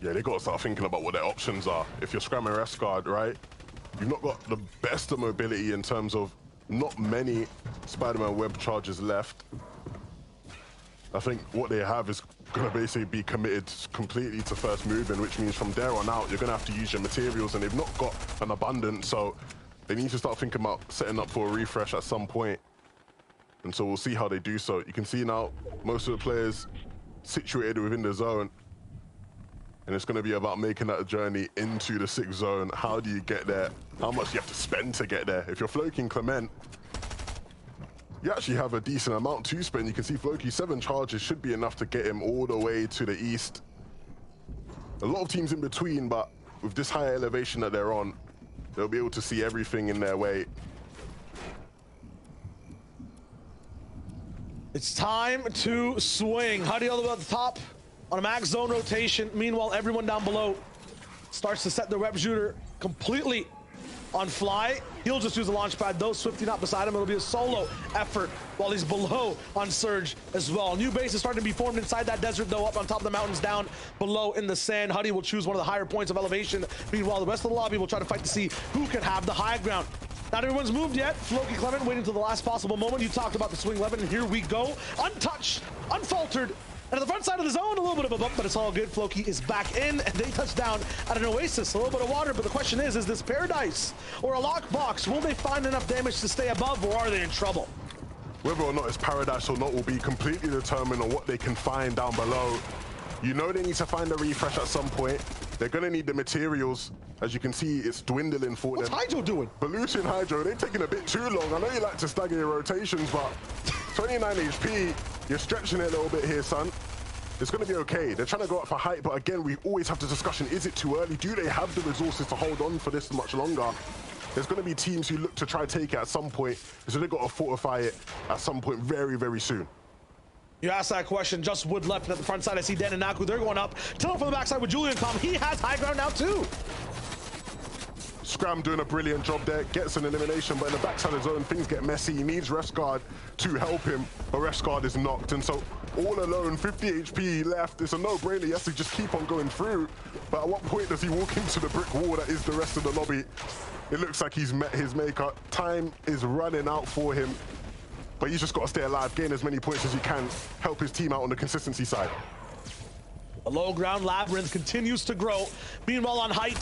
Yeah, they got to start thinking about what their options are. If you're Scram and Resguard, right, you've not got the best of mobility in terms of not many Spider-Man web charges left. I think what they have is going to basically be committed completely to first movement, which means from there on out, you're going to have to use your materials, and they've not got an abundance, so they need to start thinking about setting up for a refresh at some point. And so we'll see how they do so. You can see now most of the players situated within the zone. And it's going to be about making that journey into the 6th zone. How do you get there? How much do you have to spend to get there? If you're Floki and Clement, you actually have a decent amount to spend. You can see Floki, 7 charges should be enough to get him all the way to the east. A lot of teams in between, but with this high elevation that they're on, they'll be able to see everything in their way. It's time to swing. Huddy all the way at the top on a max zone rotation. Meanwhile, everyone down below starts to set their web shooter completely on fly. He'll just use a launch pad though. Swifty not beside him. It'll be a solo effort while he's below on Surge as well. New base is starting to be formed inside that desert though, up on top of the mountains, down below in the sand. Huddy will choose one of the higher points of elevation. Meanwhile, the rest of the lobby will try to fight to see who can have the high ground. Not everyone's moved yet. Floki, Clement waiting till the last possible moment. You talked about the swing 11, and here we go. Untouched, unfaltered. And at the front side of the zone, a little bit of a bump, but it's all good. Floki is back in, and they touch down at an oasis. A little bit of water, but the question is this paradise or a lockbox? Will they find enough damage to stay above, or are they in trouble? Whether or not it's paradise or not will be completely determined on what they can find down below. You know they need to find a refresh at some point. They're going to need the materials. As you can see, it's dwindling for What's them. Hydro doing? Belushi and Hydro, they're taking a bit too long. I know you like to stagger your rotations, but 29 HP, you're stretching it a little bit here, son. It's going to be okay. They're trying to go up for height, but again, we always have the discussion, is it too early? Do they have the resources to hold on for this much longer? There's going to be teams who look to try to take it at some point, so they've got to fortify it at some point very, very soon. You asked that question, just wood left at the front side. I see Dan and Naku, they're going up. Till from the backside with Julian Calm. He has high ground now too. Scram doing a brilliant job there, gets an elimination, but in the backside of the zone, things get messy. He needs Rest Guard to help him, but Rest Guard is knocked, and so all alone, 50 HP left. It's a no-brainer. He has to just keep on going through, but at what point does he walk into the brick wall that is the rest of the lobby? It looks like he's met his maker. Time is running out for him, but he's just got to stay alive, gain as many points as he can, help his team out on the consistency side. The low ground labyrinth continues to grow. Meanwhile, on height,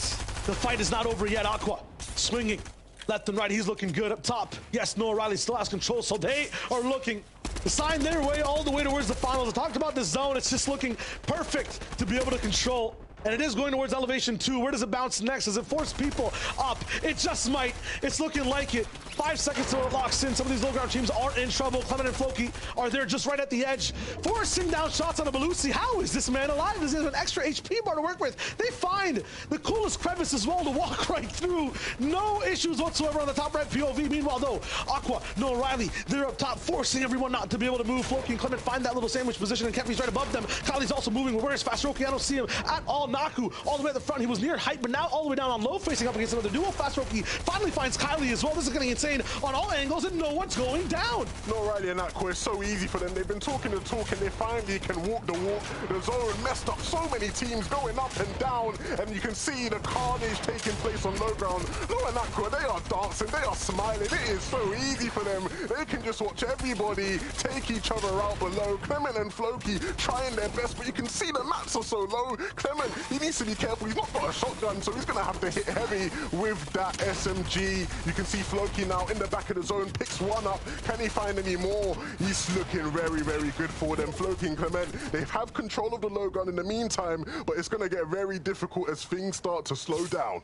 the fight is not over yet. Aqua swinging left and right. He's looking good up top. Yes, Noah Riley still has control, so they are looking to sign their way all the way towards the finals. I talked about this zone. It's just looking perfect to be able to control. And it is going towards elevation 2. Where does it bounce next? Does it force people up? It just might. It's looking like it. 5 seconds till it locks in. Some of these low ground teams are in trouble. Clement and Floki are there just right at the edge, forcing down shots on a Belushi. How is this man alive? Does he have an extra HP bar to work with? They find the coolest crevice as well to walk right through. No issues whatsoever on the top right POV. Meanwhile, though, Aqua, Noah Riley, they're up top, forcing everyone not to be able to move. Floki and Clement find that little sandwich position, and Kempy's right above them. Kylie's also moving. Where's Fast Roki? I don't see him at all. Naku all the way at the front. He was near height, but now all the way down on low, facing up against another duo. Fast Roki finally finds Kylie as well. This is getting insane on all angles, and no one's going down. No, Riley and Aqua is so easy for them. They've been talking the talk, and they finally can walk the walk. The zone messed up so many teams going up and down, and you can see the carnage taking place on low ground. No and Aqua, they are dancing, they are smiling. It is so easy for them. They can just watch everybody take each other out below. Clement and Floki trying their best, but you can see the mats are so low. Clement, he needs to be careful. He's not got a shotgun, so he's going to have to hit heavy with that SMG. You can see Floki now in the back of the zone, picks one up. Can he find any more? He's looking very, very good for them. Floki and Clement, they have control of the low gun in the meantime, but it's going to get very difficult as things start to slow down.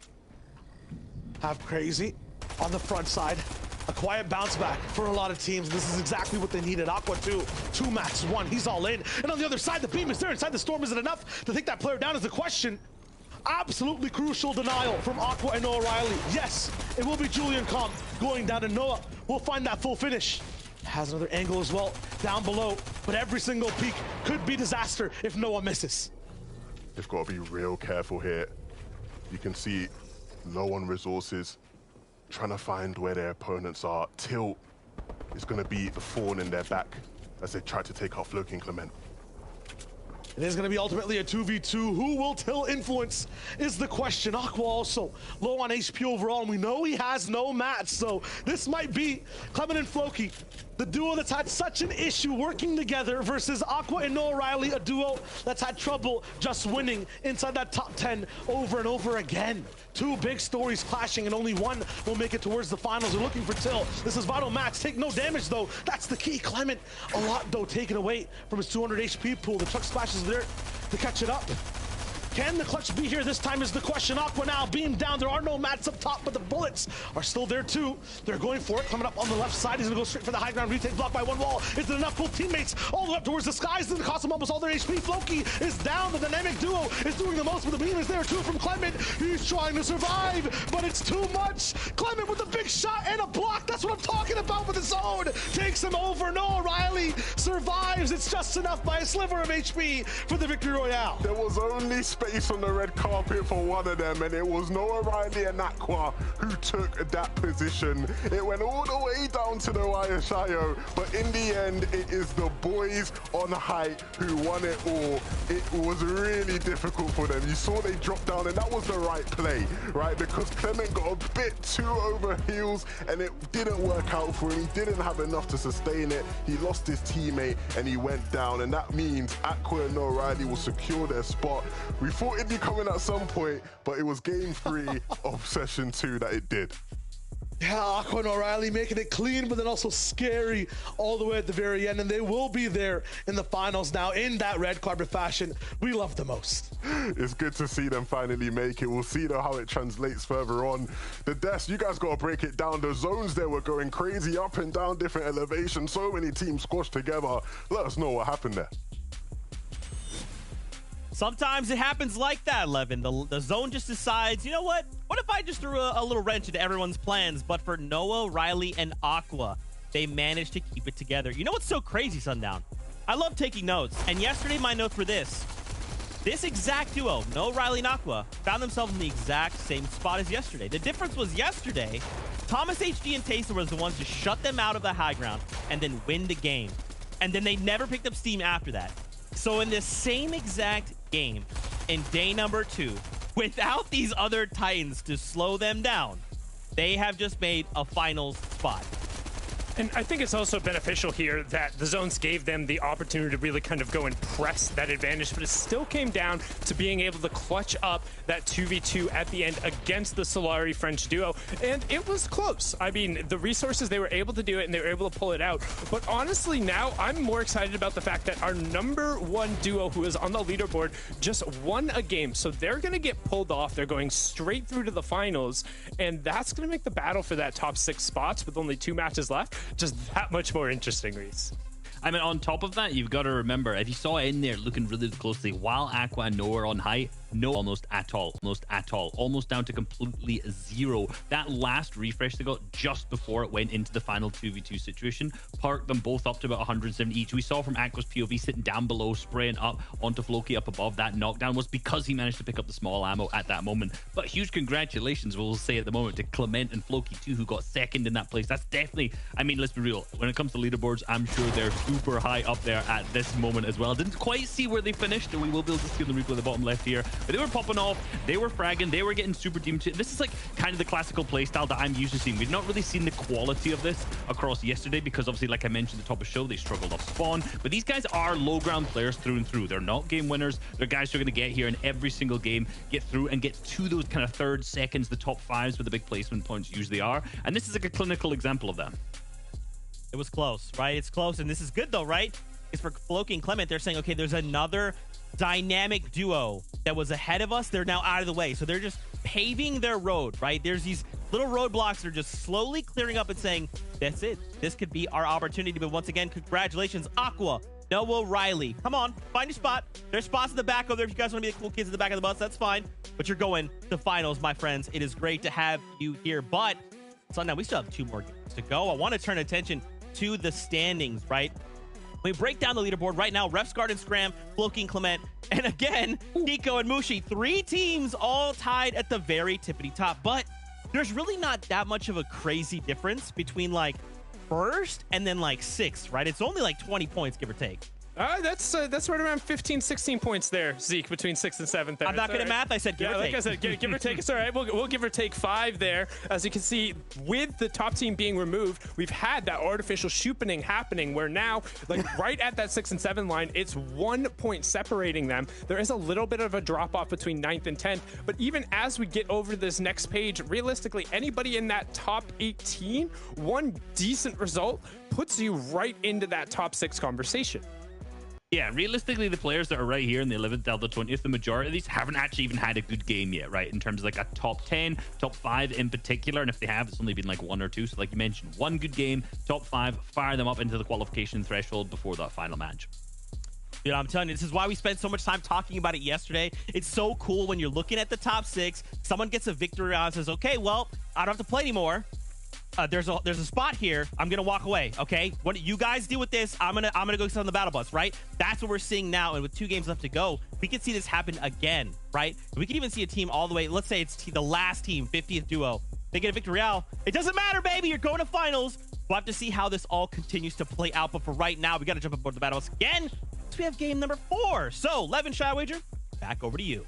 Have Crazy on the front side. A quiet bounce back for a lot of teams. This is exactly what they needed. Aqua 2 max 1. He's all in. And on the other side, the beam is there inside the storm. Is it enough to take that player down is the question. Absolutely crucial denial from Aqua and Noah Riley. Yes, it will be Julian Calm going down, and Noah will find that full finish. Has another angle as well down below, but every single peak could be disaster if Noah misses. They've got to be real careful here. You can see low on resources, trying to find where their opponents are. Tilt is going to be the thorn in their back as they try to take out Floki and Clement. It is going to be ultimately a 2v2. Who will Till influence is the question. Aqua also low on HP overall, and we know he has no mats, so this might be Clement and Floki, the duo that's had such an issue working together, versus Aqua and Noah Riley, a duo that's had trouble just winning inside that top 10 over and over again. Two big stories clashing, and only one will make it towards the finals. They're looking for Till. This is vital match. Take no damage, though. That's the key. Clement, a lot, though, taken away from his 200 HP pool. The truck splashes there to catch it up. Can the clutch be here this time is the question. Aqua now beamed down. There are no mats up top, but the bullets are still there too. They're going for it. Coming up on the left side. He's gonna go straight for the high ground. Retake blocked by one wall. Is it enough? Pull teammates all the way up towards the skies. Then cost them almost all their HP. Floki is down. The dynamic duo is doing the most, but the beam is there too from Clement. He's trying to survive, but it's too much. Clement with a big shot and a block. That's what I'm talking about with the zone. Takes him over. Noah Riley survives. It's just enough by a sliver of HP for the victory royale. There was only space on the red carpet for one of them, and it was Noah Riley and Aqua who took that position. It went all the way down to the wire Shayo, but in the end, it is the boys on height who won it all. It was really difficult for them. You saw they dropped down, and that was the right play, right? Because Clement got a bit too over heels, and it didn't work out for him. He didn't have enough to sustain it. He lost his teammate, and he went down, and that means Aqua and Noah Riley will secure their spot. We thought it'd be coming at some point, but it was game 3 of session 2 that it did. Yeah, Aqua and O'Reilly making it clean, but then also scary all the way at the very end. And they will be there in the finals now in that red carpet fashion we love the most. It's good to see them finally make it. We'll see though how it translates further on. The desk, you guys got to break it down. The zones there were going crazy, up and down, different elevations. So many teams squashed together. Let us know what happened there. Sometimes it happens like that, Levin. The zone just decides, you know what? What if I just threw a little wrench into everyone's plans? But for Noah, Riley, and Aqua, they managed to keep it together. You know what's so crazy, Sundown? I love taking notes. And yesterday, my notes were this. This exact duo, Noah, Riley, and Aqua, found themselves in the exact same spot as yesterday. The difference was yesterday, Thomas HD and Taser was the ones to shut them out of the high ground and then win the game. And then they never picked up steam after that. So in this same exact game, in day number 2, without these other Titans to slow them down, they have just made a finals spot. And I think it's also beneficial here that the zones gave them the opportunity to really kind of go and press that advantage, but it still came down to being able to clutch up that 2v2 at the end against the Solari French duo. And it was close. I mean, the resources, they were able to do it and they were able to pull it out. But honestly, now I'm more excited about the fact that our #1 duo who is on the leaderboard just won a game. So they're going to get pulled off. They're going straight through to the finals. And that's going to make the battle for that top 6 spots with only 2 matches left just that much more interesting, Reese. I mean, on top of that, you've got to remember, if you saw in there looking really closely, while Aqua and Noah are on high, no, almost at all, almost down to completely 0. That last refresh they got just before it went into the final 2v2 situation parked them both up to about 170 each. We saw from Aqua's POV sitting down below, spraying up onto Floki up above. That knockdown was because he managed to pick up the small ammo at that moment. But huge congratulations, we'll say at the moment, to Clement and Floki too, who got second in that place. That's definitely, I mean, let's be real, when it comes to leaderboards, I'm sure they're super high up there at this moment as well. Didn't quite see where they finished, and we will be able to see on the replay at the bottom left here. But they were popping off, they were fragging, they were getting super team. This is like kind of the classical playstyle that I'm used to seeing. We've not really seen the quality of this across yesterday because obviously, like I mentioned at the top of the show, they struggled off spawn. But these guys are low ground players through and through. They're not game winners. They're guys who are going to get here in every single game, get through and get to those kind of third, seconds, the top 5s where the big placement points usually are. And this is like a clinical example of that. It was close, right? It's close, and this is good though, right? It's for Floki and Clement. They're saying, okay, there's another dynamic duo that was ahead of us. They're now out of the way. So they're just paving their road, right? There's these little roadblocks that are just slowly clearing up and saying, that's it. This could be our opportunity. But once again, congratulations, Aqua, Noah, Riley. Come on, find your spot. There's spots in the back over there. If you guys want to be the cool kids in the back of the bus, that's fine. But you're going to finals, my friends. It is great to have you here. But, Sundown, we still have 2 more games to go. I want to turn attention to the standings, right? We break down the leaderboard right now. Refsguard and Scram, Floki and Clement, and again, Nico and Mushi. 3 teams all tied at the very tippity top. But there's really not that much of a crazy difference between like 1st and then like 6th, right? It's only like 20 points, give or take. That's right around 15, 16 points there, Zeke, between 6th and 7th. There. I'm not good at math. I said give or take. Like I said, give or take. It's all right. We'll give or take 5 there. As you can see, with the top team being removed, we've had that artificial shooting happening where now, like right at that 6 and 7 line, it's 1 point separating them. There is a little bit of a drop off between 9th and 10th, but even as we get over this next page, realistically, anybody in that top 18, one decent result puts you right into that top 6 conversation. Yeah, realistically, the players that are right here in the 11th down the 20th, the majority of these haven't actually even had a good game yet, right? In terms of like a top 10, top 5 in particular. And if they have, it's only been like 1 or 2. So like you mentioned, 1 good game, top 5, fire them up into the qualification threshold before that final match. Dude, I'm telling you, this is why we spent so much time talking about it yesterday. It's so cool when you're looking at the top 6, someone gets a victory round and says, okay, well, I don't have to play anymore. There's a spot here. I'm gonna walk away. Okay, what you guys do with this? I'm gonna go sit on the battle bus. Right? That's what we're seeing now. And with 2 games left to go, we can see this happen again. Right? We can even see a team all the way. Let's say it's the last team, 50th duo. They get a victory royale. It doesn't matter, baby. You're going to finals. We'll have to see how this all continues to play out. But for right now, we got to jump aboard the battle bus again. So we have game number 4. So, Levin, Shy Wager, back over to you.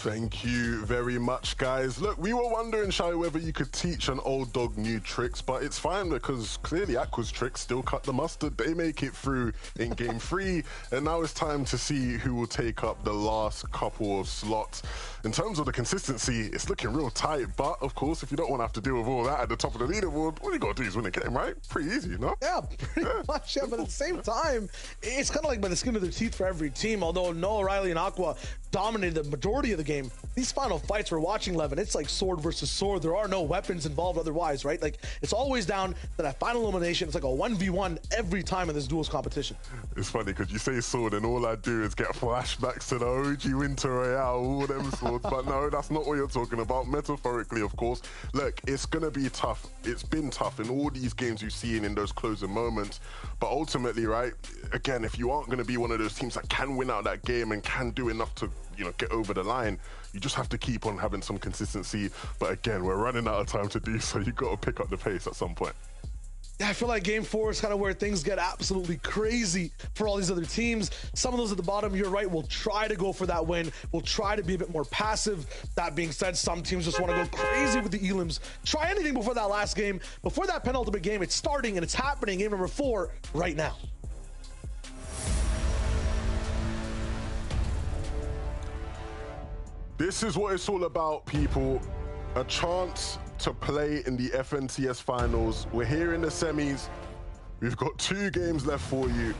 Thank you very much, guys. Look, we were wondering, Shai, whether you could teach an old dog new tricks, but it's fine because clearly Aqua's tricks still cut the mustard. They make it through in game 3, and now it's time to see who will take up the last couple of slots. In terms of the consistency, it's looking real tight, but of course, if you don't want to have to deal with all that at the top of the leaderboard, all you got to do is win the game, right? Pretty easy, no? Yeah, pretty much, yeah, but at the same time, it's kind of like by the skin of their teeth for every team, although Noah, Riley, and Aqua dominated the majority of the game. These final fights we're watching, Levin, it's like sword versus sword. There are no weapons involved otherwise, right? Like, it's always down to that final elimination. It's like a 1v1 every time in this duels competition. It's funny because you say sword and all I do is get flashbacks to the OG Winter Royale, all them swords, but no, that's not what you're talking about, metaphorically, of course. Look, it's gonna be tough. It's been tough in all these games you've seen in those closing moments, but ultimately, right, again, if you aren't gonna be one of those teams that can win out that game and can do enough to, you know, get over the line, you just have to keep on having some consistency. But again, we're running out of time to do so. You got to pick up the pace at some point. Yeah, I feel like game 4 is kind of where things get absolutely crazy for all these other teams. Some of those at the bottom, you're right, will try to go for that win. We'll try to be a bit more passive. That being said, some teams just want to go crazy with the elims. Try anything before that last game. Before that penultimate game, it's starting and it's happening. Game number 4 right now. This is what it's all about, people. A chance to play in the FNTS finals. We're here in the semis. We've got 2 games left for you.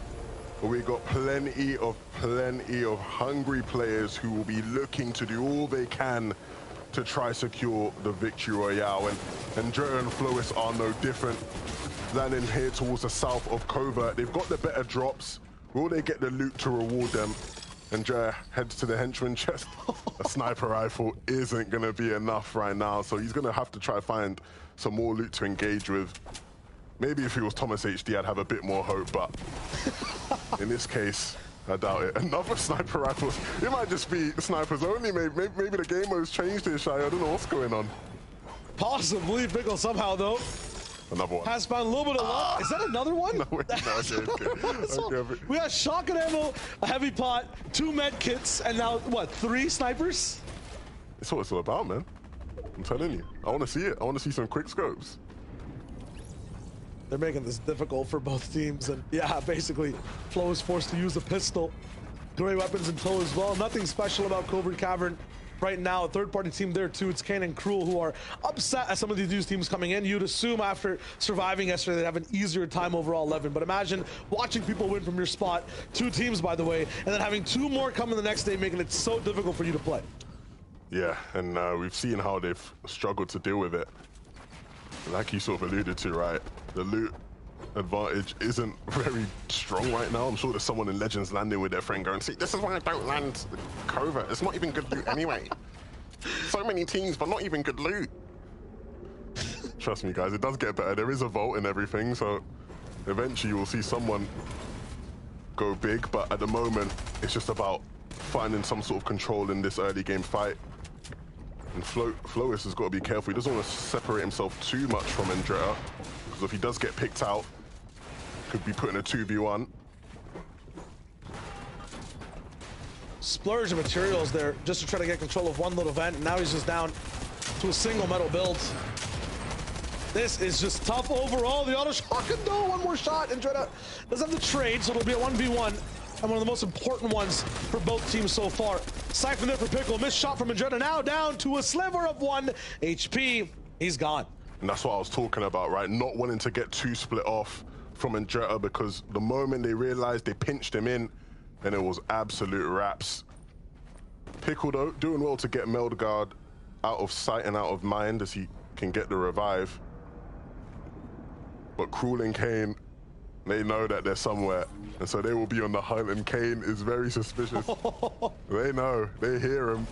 But we've got plenty of hungry players who will be looking to do all they can to try secure the victory royale. And Dre and Flois are no different. Landing here towards the south of Covert. They've got the better drops. Will they get the loot to reward them? And Dre heads to the henchman chest. A sniper rifle isn't going to be enough right now, so he's going to have to try to find some more loot to engage with. Maybe if he was Thomas HD, I'd have a bit more hope, but in this case, I doubt it. Another sniper rifle. It might just be snipers only. Maybe the game mode's changed here, Shai. I don't know what's going on. Possibly. Pickle somehow, though. Another one. Has found a little bit of luck. Is that another one? No, wait, no, okay. We got shotgun ammo, a heavy pot, 2 med kits, and now, what, 3 snipers? It's what it's all about, man. I'm telling you. I want to see it. I want to see some quick scopes. They're making this difficult for both teams, and yeah, basically, Flo is forced to use a pistol. Great weapons in tow as well. Nothing special about Covert Cavern right now. A third-party team there too. It's Kane and Cruel who are upset at some of these teams coming in. You'd assume after surviving yesterday they'd have an easier time overall, 11. But imagine watching people win from your spot. 2 teams, by the way, and then having 2 more come in the next day, making it so difficult for you to play. Yeah, and we've seen how they've struggled to deal with it. Like you sort of alluded to, right? The loot advantage isn't very strong right now. I'm sure there's someone in Legends landing with their friend going, see, this is why I don't land Covert. It's not even good loot anyway. So many teams, but not even good loot. Trust me, guys, it does get better. There is a vault and everything, so eventually you'll see someone go big, but at the moment, it's just about finding some sort of control in this early game fight. And Flois has got to be careful. He doesn't want to separate himself too much from Andrea, because if he does get picked out, could be put in a 2v1. Splurge of materials there just to try to get control of one little vent, and now he's just down to a single metal build. This is just tough overall. The auto shotgun though, 1 more shot. Andrea doesn't have the trade, so it'll be a 1v1. And one of the most important ones for both teams so far. Siphon there for Pickle. Missed shot from Andrea. Now down to a sliver of 1 HP. He's gone. And that's what I was talking about, right? Not wanting to get too split off from Andrea, because the moment they realized, they pinched him in, and it was absolute wraps. Pickle, though, doing well to get Meldgard out of sight and out of mind as he can get the revive. But Cruel and Kane, they know that they're somewhere, and so they will be on the hunt, and Kane is very suspicious. They know, they hear him.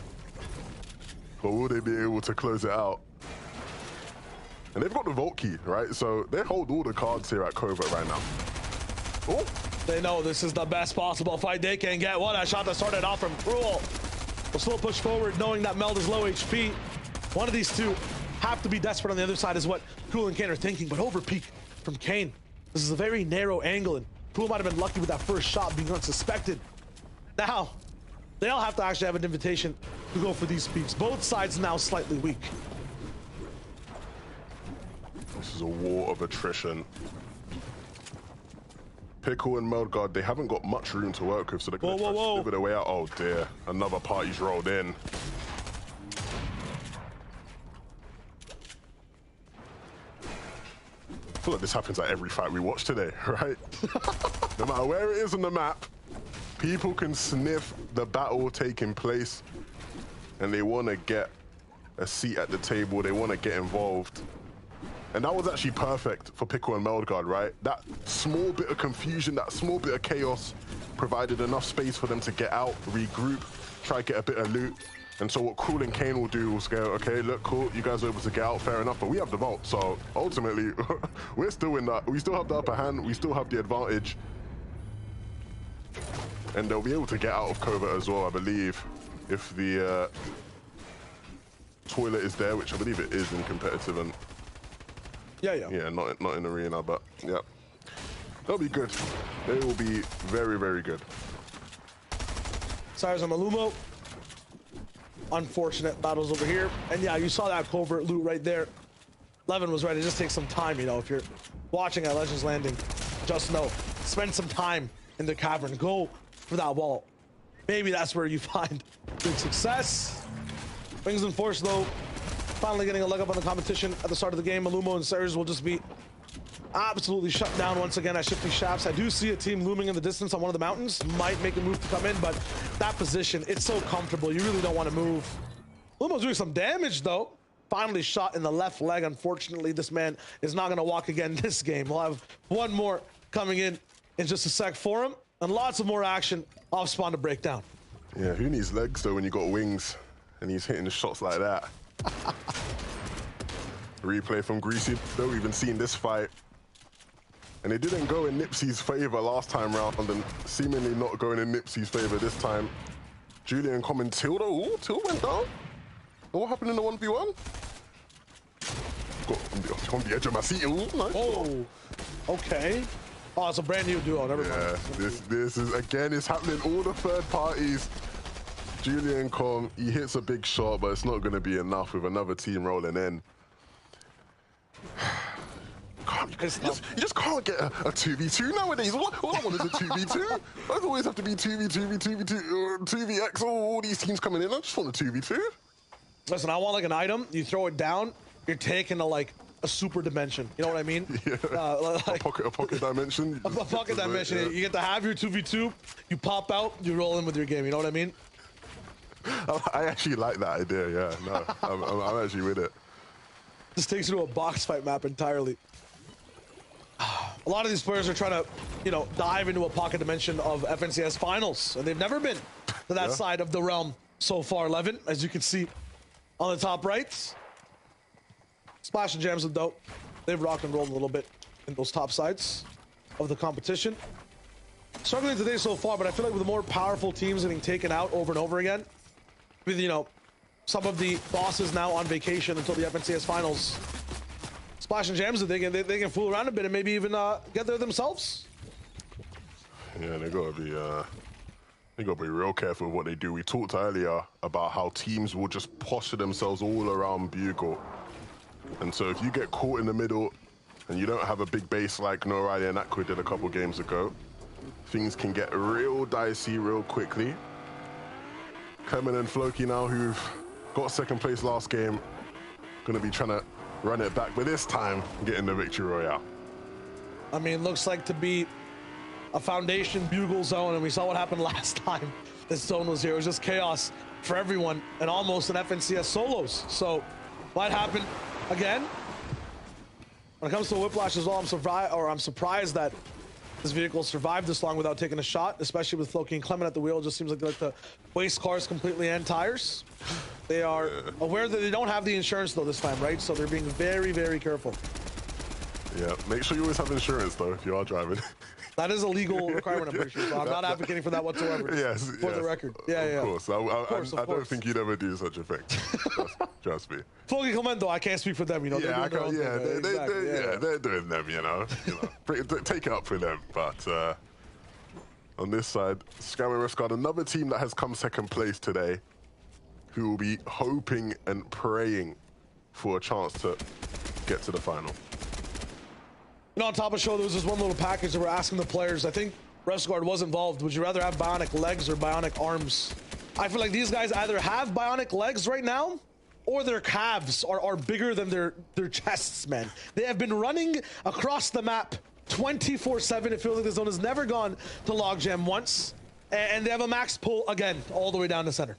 But will they be able to close it out? And they've got the Vault Key, right? So they hold all the cards here at Covert right now. Oh! They know this is the best possible fight they can get. What a shot that started off from Cruel. Will still push forward, knowing that Meld is low HP. One of these two have to be desperate on the other side is what Cruel and Kane are thinking, but overpeak from Kane. This is a very narrow angle, and Cruel might have been lucky with that first shot being unsuspected. Now, they all have to actually have an invitation to go for these peaks. Both sides now slightly weak. This is a war of attrition. Pickle and Meldgard, they haven't got much room to work with, so they're going to try to slither their way out. Oh dear, another party's rolled in. I feel like this happens at every fight we watch today, right? No matter where it is on the map, people can sniff the battle taking place and they want to get a seat at the table, they want to get involved. And that was actually perfect for Pickle and Meldgard, right? That small bit of confusion, that small bit of chaos provided enough space for them to get out, regroup, try to get a bit of loot. And so what Cruel and Kane will do is go, okay, look, cool, you guys are able to get out, fair enough, but we have the vault. So ultimately, we're still in that. We still have the upper hand, we still have the advantage. And they'll be able to get out of covert as well, I believe, if the toilet is there, which I believe it is in competitive. And yeah, not in arena, but yeah, they'll be good. They will be very, very good. Cyrus and Malumo. Unfortunate battles over here, and yeah, you saw that covert loot right there. Levin was right. It just takes some time, you know. If you're watching at Legends Landing, just know, spend some time in the cavern. Go for that wall. Maybe that's where you find good success. Wings and Force, though, finally getting a leg up on the competition at the start of the game. Malumo and Cyrus will just be absolutely shut down once again at Shifty Shafts. I do see a team looming in the distance on one of the mountains. Might make a move to come in, but that position, it's so comfortable. You really don't want to move. Lumo's doing some damage, though. Finally shot in the left leg. Unfortunately, this man is not going to walk again this game. We'll have one more coming in just a sec for him, and lots of more action off spawn to break down. Yeah, who needs legs, though, when you got wings and he's hitting the shots like that? Replay from Greasy, though, even seen this fight. And it didn't go in Nipsey's favor last time round, and seemingly not going in Nipsey's favor this time. Julian coming Tilda. Ooh, Tilda went down. What happened in the 1v1? Got on the edge of my seat. Ooh, nice. Oh, okay. Oh, it's a brand new duo. Never mind. Yeah, this is, again, it's happening. All the third parties. Julian Com, he hits a big shot, but it's not going to be enough with another team rolling in. You just can't get a 2v2 nowadays. All I want is a 2v2. I always have to be 2v2, 2v2, 2vx, all these teams coming in. I just want a 2v2. Listen, I want like an item. You throw it down, you're taking to like a super dimension. You know what I mean? Yeah. Like, a pocket dimension. A pocket dimension. Yeah. You get to have your 2v2, you pop out, you roll in with your game. You know what I mean? I actually like that idea, yeah. No, I'm actually with it. This takes you to a box fight map entirely. A lot of these players are trying to, you know, dive into a pocket dimension of FNCS finals, and they've never been to that side of the realm so far. Levin, as you can see on the top right. Splash and Jams are dope. They've rocked and rolled a little bit in those top sides of the competition. Struggling today so far, but I feel like with the more powerful teams getting taken out over and over again, with, you know, some of the bosses now on vacation until the FNCS finals, Splash and Jams, they can fool around a bit and maybe even get there themselves. Yeah, they gotta be real careful with what they do. We talked earlier about how teams will just posture themselves all around Bugle. And so if you get caught in the middle and you don't have a big base like No Riley and Aqua did a couple games ago, things can get real dicey real quickly. Clement and Floki now, who've got second place last game, gonna be trying to run it back, but this time getting the victory royale. I mean, looks like to be a foundation Bugle zone, and we saw what happened last time this zone was here. It was just chaos for everyone and almost an FNCS solos. So what happened again? When it comes to Whiplash as well, I'm surprised that this vehicle survived this long without taking a shot, especially with Floki and Clement at the wheel. It just seems like they like to waste cars completely and tires. They are aware that they don't have the insurance though this time, right? So they're being very, very careful. Yeah, make sure you always have insurance though if you are driving. That is a legal requirement, I'm pretty sure. So I'm not advocating for that whatsoever. Yes, for the record. Yeah, of course. I don't think you'd ever do such a thing. Trust me. Floki Clemento, I can't speak for them. You know, they're doing them. You know, take it up for them. But on this side, Scammer Rift Guard, another team that has come second place today. who will be hoping and praying for a chance to get to the final. You know, on top of the show, there was this one little package that we're asking the players. I think Resguard was involved. Would you rather have bionic legs or bionic arms? I feel like these guys either have bionic legs right now, or their calves are bigger than their chests, man. They have been running across the map 24/7. It feels like the zone has never gone to logjam once, and they have a max pull again all the way down the center.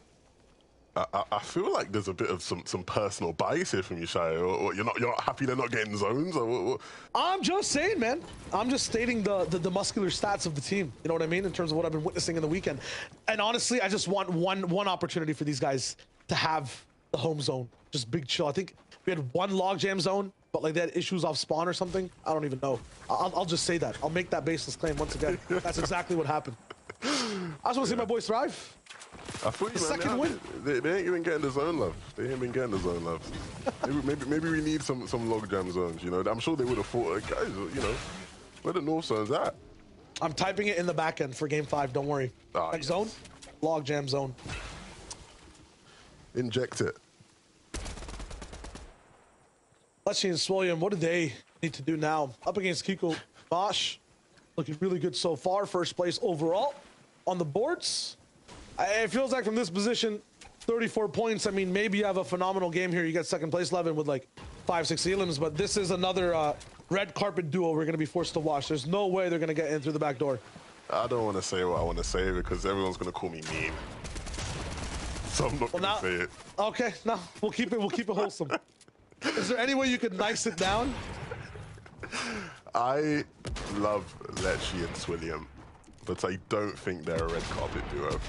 I feel like there's a bit of some personal bias here from you, Shai. Or you're not happy they're not getting zones? Or what? I'm just saying, man. I'm just stating the muscular stats of the team. You know what I mean? In terms of what I've been witnessing in the weekend. And honestly, I just want one opportunity for these guys to have the home zone. Just big chill. I think we had one logjam zone, but like they had issues off spawn or something. I don't even know. I'll just say that. I'll make that baseless claim once again. That's exactly what happened. I just want to see my boys thrive. I thought you, man, second win. They ain't even getting the zone love. They ain't been getting the zone love. maybe we need some logjam zones. You know, I'm sure they would have thought, guys. You know, where the north zone's at? I'm typing it in the back end for game 5. Don't worry. Next yes. zone, logjam zone. Inject it. Leshy and Swilliam, what do they need to do now? Up against Kiko Bosch, looking really good so far. First place overall on the boards. It feels like from this position, 34 points. I mean, maybe you have a phenomenal game here. You get second place, Levin, with like 5-6 elims, but this is another red carpet duo we're going to be forced to watch. There's no way they're going to get in through the back door. I don't want to say what I want to say because everyone's going to call me mean. So I'm not going to say it. Okay, no, we'll keep it wholesome. Is there any way you could nice it down? I love Lechy and Swilliam, but I don't think they're a red carpet duo.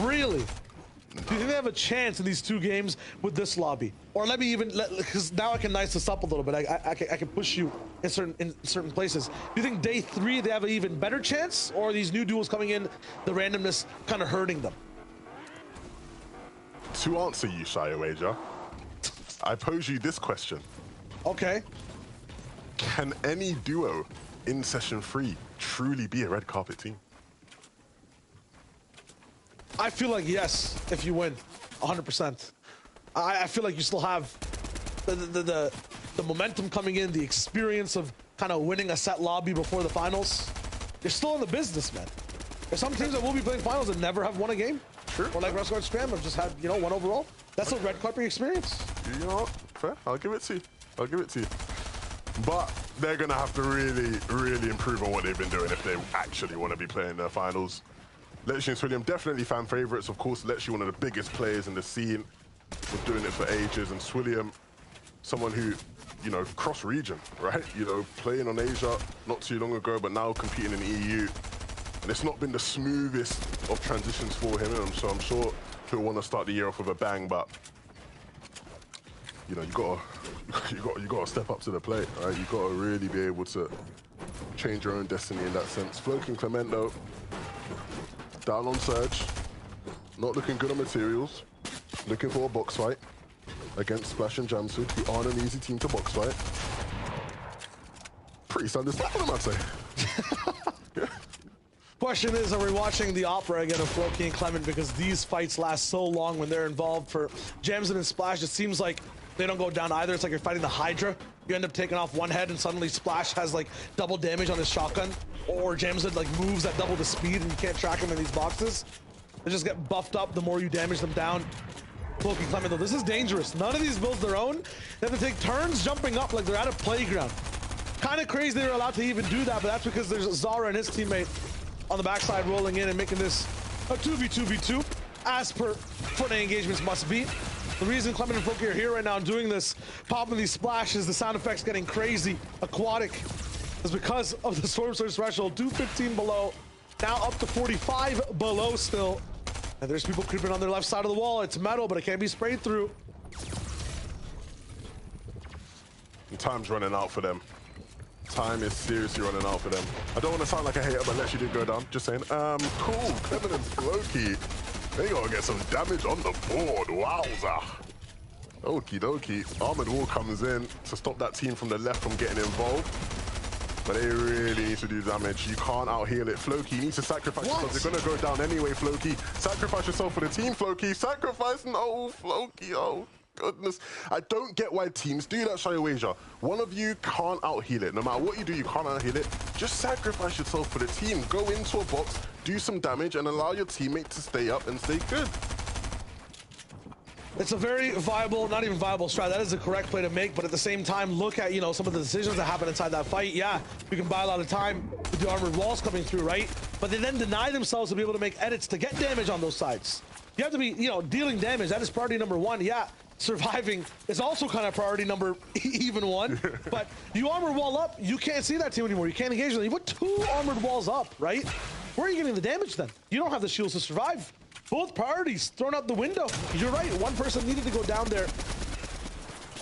Really? No. Do you think they have a chance in these 2 games with this lobby? Or let me even, because now I can nice this up a little bit. I can push you in certain places. Do you think day 3 they have an even better chance? Or are these new duels coming in, the randomness kind of hurting them? To answer you, Shai Wager, I pose you this question. Okay. Can any duo in session 3 truly be a red carpet team? I feel like yes, if you win, 100%. I feel like you still have the momentum coming in, the experience of kind of winning a set lobby before the finals. You're still in the business, man. There's some teams that will be playing finals and never have won a game. Sure. Or like Resguard Scram have just had, you know, 1 overall. That's a red carpet experience. You know what? Fair. I'll give it to you. I'll give it to you. But they're going to have to really, really improve on what they've been doing if they actually want to be playing their finals. Lechy and Swilliam, definitely fan favorites. Of course, Lechy, one of the biggest players in the scene. Been doing it for ages. And Swilliam, someone who, you know, cross-region, right? You know, playing on Asia not too long ago, but now competing in the EU. And it's not been the smoothest of transitions for him. And so I'm sure he'll want to start the year off with a bang, but you know, you gotta step up to the plate, right? You gotta really be able to change your own destiny in that sense. Floki and Clement, though, down on Surge, not looking good on materials, looking for a box fight against Splash and Jamsu, who aren't an easy team to box fight. Pretty standard stuff for them, I'd say. Question is, are we watching the opera again of Floki and Clement, because these fights last so long when they're involved? For Jamson and Splash, it seems like they don't go down either. It's like you're fighting the Hydra. You end up taking off one head and suddenly Splash has like double damage on his shotgun, or Jamson like moves at double the speed and you can't track him in these boxes. They just get buffed up the more you damage them down. Floki and Clement, though, this is dangerous. None of these builds their own. They have to take turns jumping up like they're at a playground. Kind of crazy they're allowed to even do that, but that's because there's Zara and his teammate on the backside rolling in and making this a 2v2v2, as per Fortnite engagements must be. The reason Clement and Floki are here right now and doing this, popping these splashes, the sound effects getting crazy, aquatic, is because of the Storm Surge threshold, 215 below, now up to 45 below still. And there's people creeping on their left side of the wall. It's metal, but it can't be sprayed through. And time's running out for them. Time is seriously running out for them. I don't want to sound like a hater, but Lechy did go down. Just saying. Cool. Clement and Floki. They gotta get some damage on the board. Wowza. Okie dokie. Armored Wall comes in to stop that team from the left from getting involved. But they really need to do damage. You can't out-heal it. Floki, you need to sacrifice yourself. You're going to go down anyway, Floki. Sacrifice yourself for the team, Floki. Sacrifice. No, Floki. Oh, goodness. I don't get why teams do that, Shiowasia. One of you can't out-heal it. No matter what you do, you can't out-heal it. Just sacrifice yourself for the team. Go into a box, do some damage, and allow your teammate to stay up and stay good. It's a very viable, not even viable strat. That is the correct play to make, but at the same time, look at, you know, some of the decisions that happen inside that fight. Yeah, you can buy a lot of time with the armored walls coming through, right? But they then deny themselves to be able to make edits to get damage on those sides. You have to be, you know, dealing damage. That is priority number one. Yeah, surviving is also kind of priority number even one. But you armor wall up, you can't see that team anymore. You can't engage them. You put 2 armored walls up, right? Where are you getting the damage then? You don't have the shields to survive. Both priorities thrown out the window. You're right, one person needed to go down there.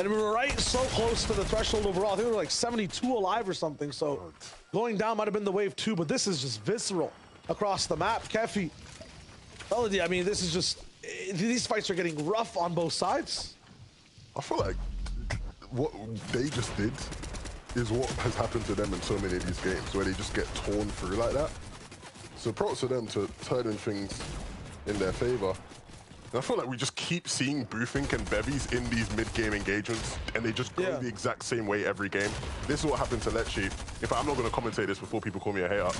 And we were right so close to the threshold overall. I think we were like 72 alive or something. So going down might have been the wave 2, but this is just visceral across the map. Kefi, Melody, I mean, this is just, these fights are getting rough on both sides. I feel like what they just did is what has happened to them in so many of these games, where they just get torn through like that. So props to them to turning things in their favor. And I feel like we just keep seeing Boofink and Bevies in these mid-game engagements, and they just go the exact same way every game. This is what happened to Lechi. In fact, I'm not going to commentate this before people call me a hater.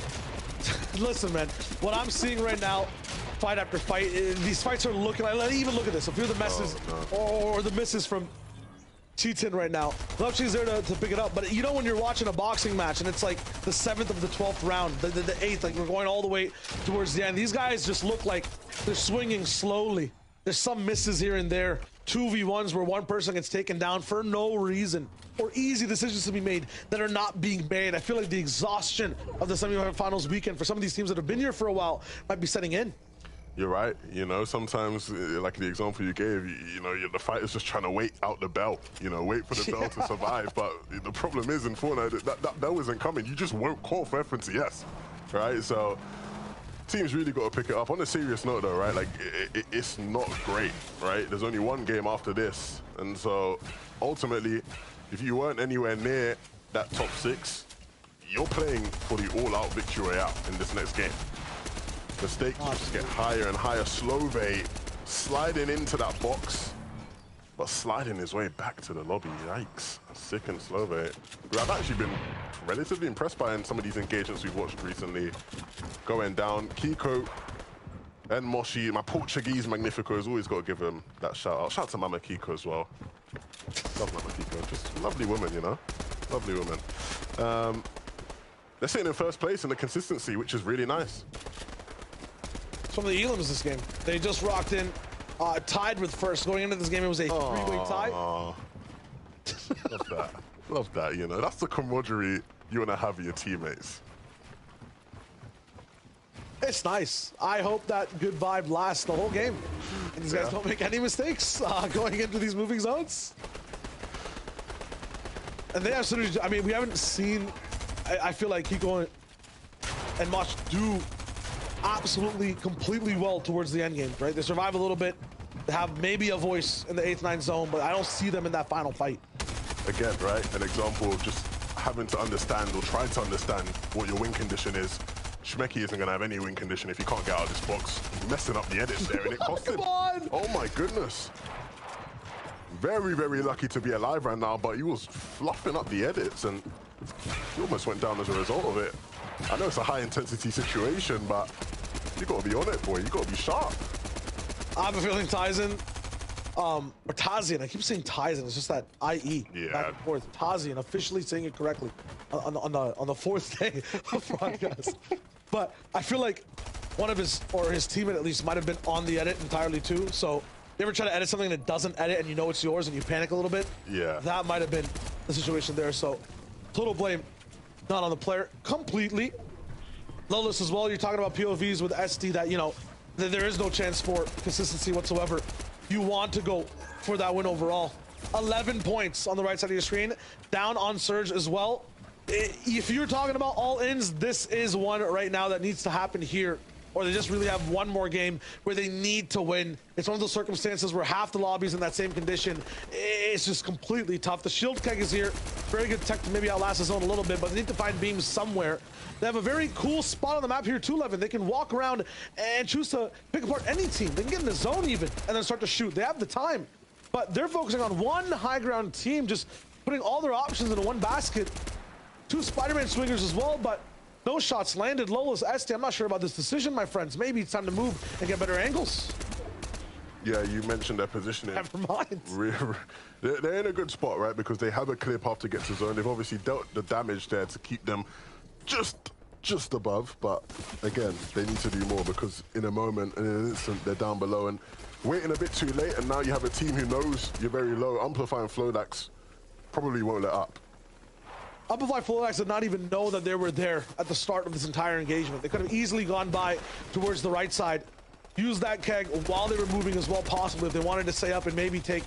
Listen, man, what I'm seeing right now, fight after fight, these fights are looking like, even look at this. A few of the messes or the misses from Cheatin right now. Lupchi's there to pick it up, but you know when you're watching a boxing match and it's like the 7th of the 12th round, the 8th, like we're going all the way towards the end. These guys just look like they're swinging slowly. There's some misses here and there. 2v1s where one person gets taken down for no reason, or easy decisions to be made that are not being made. I feel like the exhaustion of the semifinals weekend for some of these teams that have been here for a while might be setting in. You're right. You know, sometimes, like the example you gave, you know, the fighter's just trying to wait out the bell, you know, wait for the bell to survive. But the problem is in Fortnite, that bell isn't coming. You just won't call for FNCS, right? So teams really got to pick it up. On a serious note, though, right, like, it's not great, right? There's only one game after this. And so ultimately, if you weren't anywhere near that top 6, you're playing for the all-out victory royale in this next game. The stakes just get higher and higher. Slove sliding into that box, but sliding his way back to the lobby. Yikes. Sick and Slove. I've actually been relatively impressed by some of these engagements we've watched recently. Going down. Kiko and Moshi, my Portuguese Magnifico, has always got to give him that shout out. Shout out to Mama Kiko as well. Love Mama Kiko. Just lovely woman, you know? Lovely woman. They're sitting in first place in the consistency, which is really nice. From the Elims this game. They just rocked in, tied with first. Going into this game, it was a 3-way tie. Love that. Love that, you know. That's the camaraderie you want to have with your teammates. It's nice. I hope that good vibe lasts the whole game. And these guys don't make any mistakes going into these moving zones. And they have synergy. I mean, we haven't seen, I feel like Kiko and Mosh do absolutely completely well towards the end game, right? They survive a little bit, they have maybe a voice in the 8th, 9th zone, but I don't see them in that final fight. Again, right, an example of just having to understand or try to understand what your win condition is. Shmeki isn't going to have any win condition if he can't get out of this box. Messing up the edits there, and it cost him. Oh my goodness. Very, very lucky to be alive right now, but he was fluffing up the edits, and he almost went down as a result of it. I know it's a high-intensity situation, but you got to be on it, boy. You got to be sharp. I have a feeling Tyson, or Tazian. I keep saying Tyson. It's just that IE back and forth. Tazian, officially saying it correctly on the 4th day of broadcast. But I feel like one of his, or his teammate at least, might have been on the edit entirely too. So you ever try to edit something that doesn't edit and you know it's yours and you panic a little bit? Yeah. That might have been the situation there. So total blame not on the player completely. Lolis as well, you're talking about POVs with SD that, you know, there is no chance for consistency whatsoever. You want to go for that win overall. 11 points on the right side of your screen, down on Surge as well. If you're talking about all ins, this is one right now that needs to happen here or they just really have one more game where they need to win. It's one of those circumstances where half the lobby's in that same condition. It's just completely tough. The shield keg is here. Very good tech to maybe outlast the zone a little bit, but they need to find beams somewhere. They have a very cool spot on the map here too, Levin. They can walk around and choose to pick apart any team. They can get in the zone even and then start to shoot. They have the time, but they're focusing on one high ground team, just putting all their options into one basket. 2 Spider-Man swingers as well, but no shots landed. Lola's ST, I'm not sure about this decision, my friends. Maybe it's time to move and get better angles. Yeah, you mentioned their positioning. Never mind. They're in a good spot, right? Because they have a clear path to get to zone. They've obviously dealt the damage there to keep them just above. But again, they need to do more because in a moment, in an instant, they're down below and waiting a bit too late. And now you have a team who knows you're very low. Amplify and Flodax probably won't let up. Amplify Flodax did not even know that they were there at the start of this entire engagement. They could have easily gone by towards the right side, used that keg while they were moving as well, possibly if they wanted to stay up and maybe take,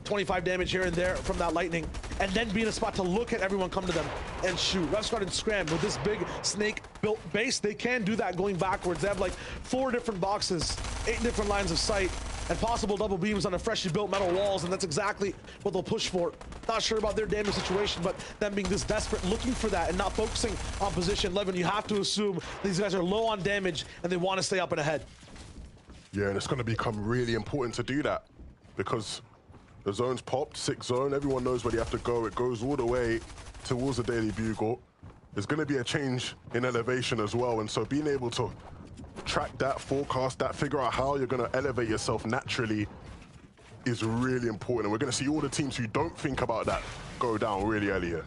25 damage here and there from that lightning, and then be in a spot to look at everyone come to them and shoot. Refsguard and Scram, with this big snake built base, they can do that going backwards. They have like 4 different boxes, 8 different lines of sight, and possible double beams on the freshly built metal walls, and that's exactly what they'll push for. Not sure about their damage situation, but them being this desperate, looking for that and not focusing on position. Levin, you have to assume these guys are low on damage and they want to stay up and ahead. Yeah, and it's going to become really important to do that because the zone's popped, 6 zone, everyone knows where they have to go. It goes all the way towards the Daily Bugle. There's going to be a change in elevation as well, and so being able to track that, forecast that, figure out how you're going to elevate yourself naturally is really important. And we're going to see all the teams who don't think about that go down really early here.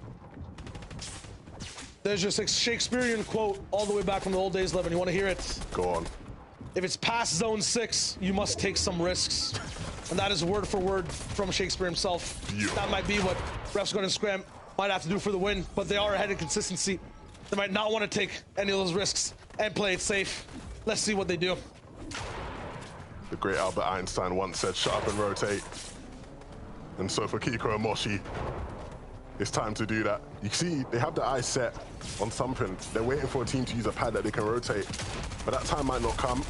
There's just a Shakespearean quote all the way back from the old days, Levin. You want to hear it? Go on. If it's past zone 6, you must take some risks. And that is word for word from Shakespeare himself. Beautiful. That might be what Refsguard and Scram might have to do for the win, but they are ahead in consistency. They might not want to take any of those risks and play it safe. Let's see what they do. The great Albert Einstein once said, shut up and rotate. And so for Kiko and Moshi, it's time to do that. You see, they have the eyes set on something. They're waiting for a team to use a pad that they can rotate, but that time might not come.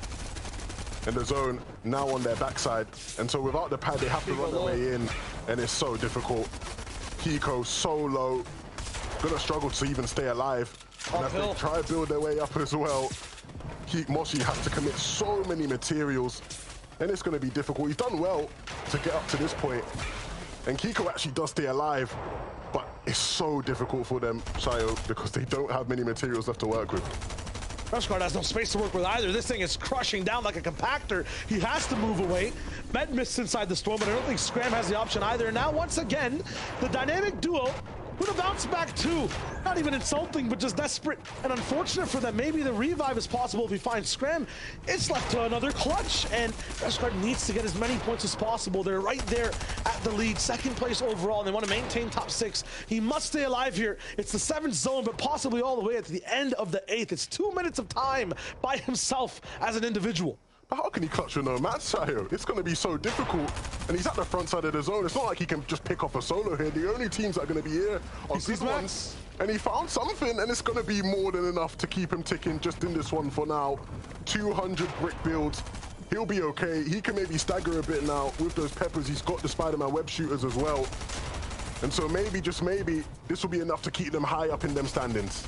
And the zone now on their backside. And so without the pad, they have to run their way in, and it's so difficult. Kiko so low, gonna struggle to even stay alive. And as they try to build their way up as well, Moshi has to commit so many materials, and it's gonna be difficult. He's done well to get up to this point, and Kiko actually does stay alive, but it's so difficult for them, Shayo, because they don't have many materials left to work with. Refsguard has no space to work with either. This thing is crushing down like a compactor. He has to move away. Met missed inside the storm, but I don't think Scram has the option either. And now, once again, the dynamic duo with a bounce back too. Not even insulting, but just desperate and unfortunate for them. Maybe the revive is possible if he finds Scram. It's left to another clutch, and Refsguard needs to get as many points as possible. They're right there at the lead, 2nd place overall, and they want to maintain top 6. He must stay alive here. It's the 7th zone, but possibly all the way at the end of the 8th. It's 2 minutes of time by himself as an individual. But how can he clutch with no match, Shayo? It's going to be so difficult. And he's at the front side of the zone. It's not like he can just pick off a solo here. The only teams that are going to be here are good ones. And he found something, and it's going to be more than enough to keep him ticking just in this one for now. 200 brick builds. He'll be okay. He can maybe stagger a bit now with those peppers. He's got the Spider-Man web shooters as well. And so maybe, just maybe, this will be enough to keep them high up in them standings.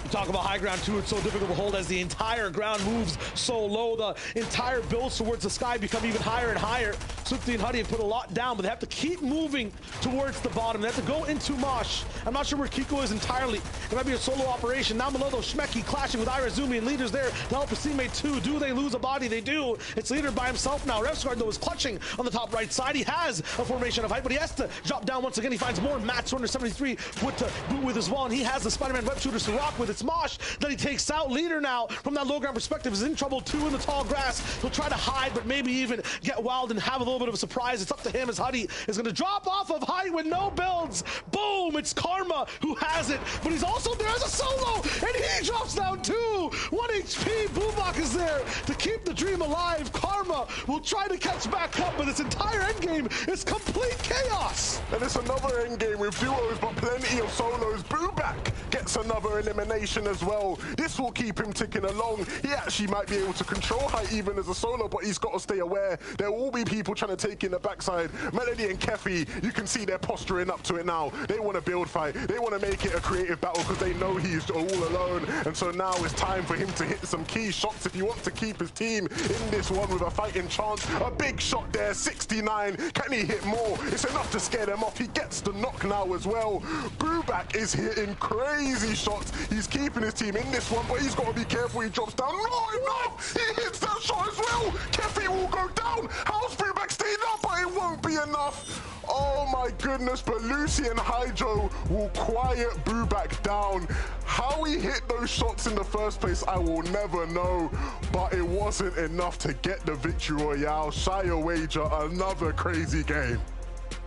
You talk about high ground too, it's so difficult to hold as the entire ground moves so low. The entire builds towards the sky become even higher and higher. Swifty and Huddy have put a lot down, but they have to keep moving towards the bottom. They have to go into Mosh. I'm not sure where Kiko is entirely. It might be a solo operation. Now below, though, Shmeki clashing with Irazumi, and Leader's there to help his teammate too. Do they lose a body? They do. It's Leader by himself now. Refsguard, though, is clutching on the top right side. He has a formation of height, but he has to drop down once again. He finds more mats, 273 wood to boot with as well, and he has the Spider-Man web shooters to rock with. It's Mosh that he takes out. Leader now, from that low ground perspective, is in trouble too in the tall grass. He'll try to hide, but maybe even get wild and have a little bit of a surprise. It's up to him as Huddy is going to drop off of height with no builds. Boom! It's Karma who has it, but he's also there as a solo, and he drops down too. 1 HP. Boombox is there to keep the dream alive. Karma will try to catch back up, but this entire endgame is complete chaos. And it's another endgame with duos, but plenty of solos. Booback gets gets another elimination as well. This will keep him ticking along. He actually might be able to control height even as a solo, but he's got to stay aware. There will be people trying to take in the backside. Melody and Kefi, you can see they're posturing up to it now. They want to build fight. They want to make it a creative battle because they know he's all alone. And so now it's time for him to hit some key shots if he wants to keep his team in this one with a fighting chance. A big shot there, 69. Can he hit more? It's enough to scare them off. He gets the knock now as well. Bubak is hitting crazy shots. He's keeping his team in this one, but he's got to be careful. He drops down. Not enough. He hits that shot as well. Kefi will go down. How's Bubak staying up? But it won't be enough. Oh my goodness, but Lucy and Hydro will quiet Bubak down. How he hit those shots in the first place, I will never know, but it wasn't enough to get the victory royale. Shia Wager, another crazy game.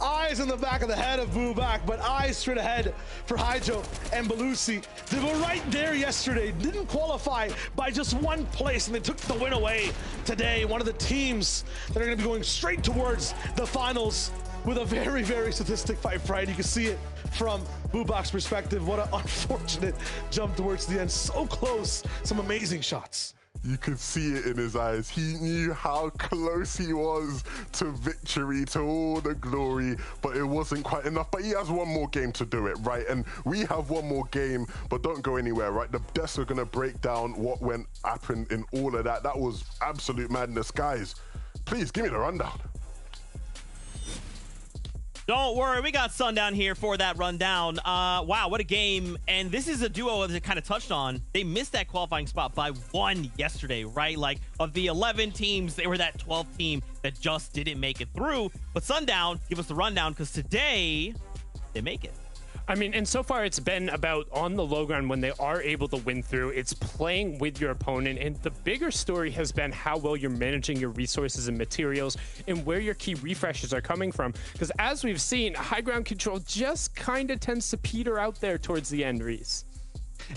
Eyes in the back of the head of Bubak, but eyes straight ahead for Hydro and Belusi. They were right there yesterday, didn't qualify by just one place, and they took the win away today. One of the teams that are going to be going straight towards the finals with a very, very statistic fight, Friday. You can see it from Bubak's perspective. What an unfortunate jump towards the end. So close, some amazing shots. You could see it in his eyes. He knew how close he was to victory, to all the glory, but it wasn't quite enough. But he has one more game to do it, right? And we have one more game, but don't go anywhere, right? The devs are gonna break down what happened in all of that. That was absolute madness. Guys, please give me the rundown. Don't worry, we got Sundown here for that rundown. Wow, what a game. And this is a duo that kind of touched on. They missed that qualifying spot by one yesterday, right? Like, of the 11 teams, they were that 12th team that just didn't make it through. But Sundown, give us the rundown, because today, they make it. I mean, and so far it's been about on the low ground when they are able to win through. It's playing with your opponent, and the bigger story has been how well you're managing your resources and materials and where your key refreshes are coming from. Because as we've seen, high ground control just kind of tends to peter out there towards the end, Reese.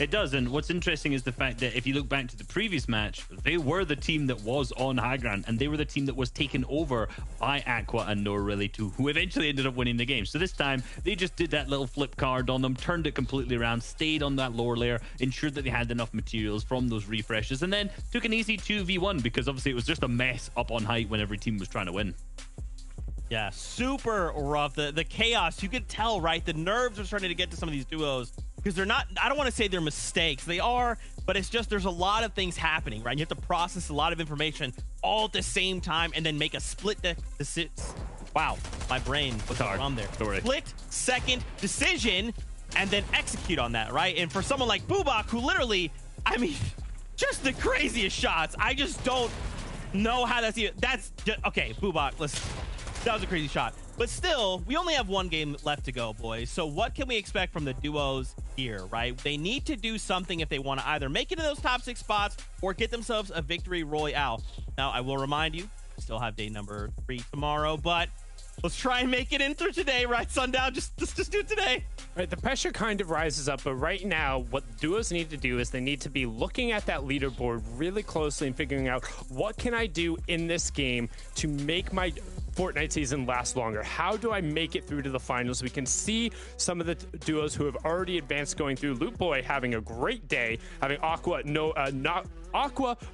It does, and what's interesting is the fact that if you look back to the previous match, they were the team that was on high ground, and they were the team that was taken over by Aqua and Noah Really 2, who eventually ended up winning the game. So this time, they just did that little flip card on them, turned it completely around, stayed on that lower layer, ensured that they had enough materials from those refreshes, and then took an easy 2v1, because obviously it was just a mess up on height when every team was trying to win. Yeah, super rough. The chaos, you could tell, right? The nerves are starting to get to some of these duos, because they're not, I don't want to say they're mistakes. They are, but it's just there's a lot of things happening, right? You have to process a lot of information all at the same time and then make a split decision. Wow, my brain was on there. Split second decision and then execute on that, right? And for someone like Bubak, who literally, I mean, just the craziest shots. I just don't know how that's even, that's just, okay, Bubak, listen, that was a crazy shot. But still, we only have one game left to go, boys. So what can we expect from the duos here, right? They need to do something if they want to either make it in those top 6 spots or get themselves a victory royale. Now, I will remind you, we still have day number 3 tomorrow, but let's try and make it in through today, right, Sundown? Just do it today. Right, the pressure kind of rises up, but right now, what duos need to do is they need to be looking at that leaderboard really closely and figuring out what can I do in this game to make my Fortnite season last longer. How do I make it through to the finals? We can see some of the duos who have already advanced going through. Loot Boy having a great day, having Aqua,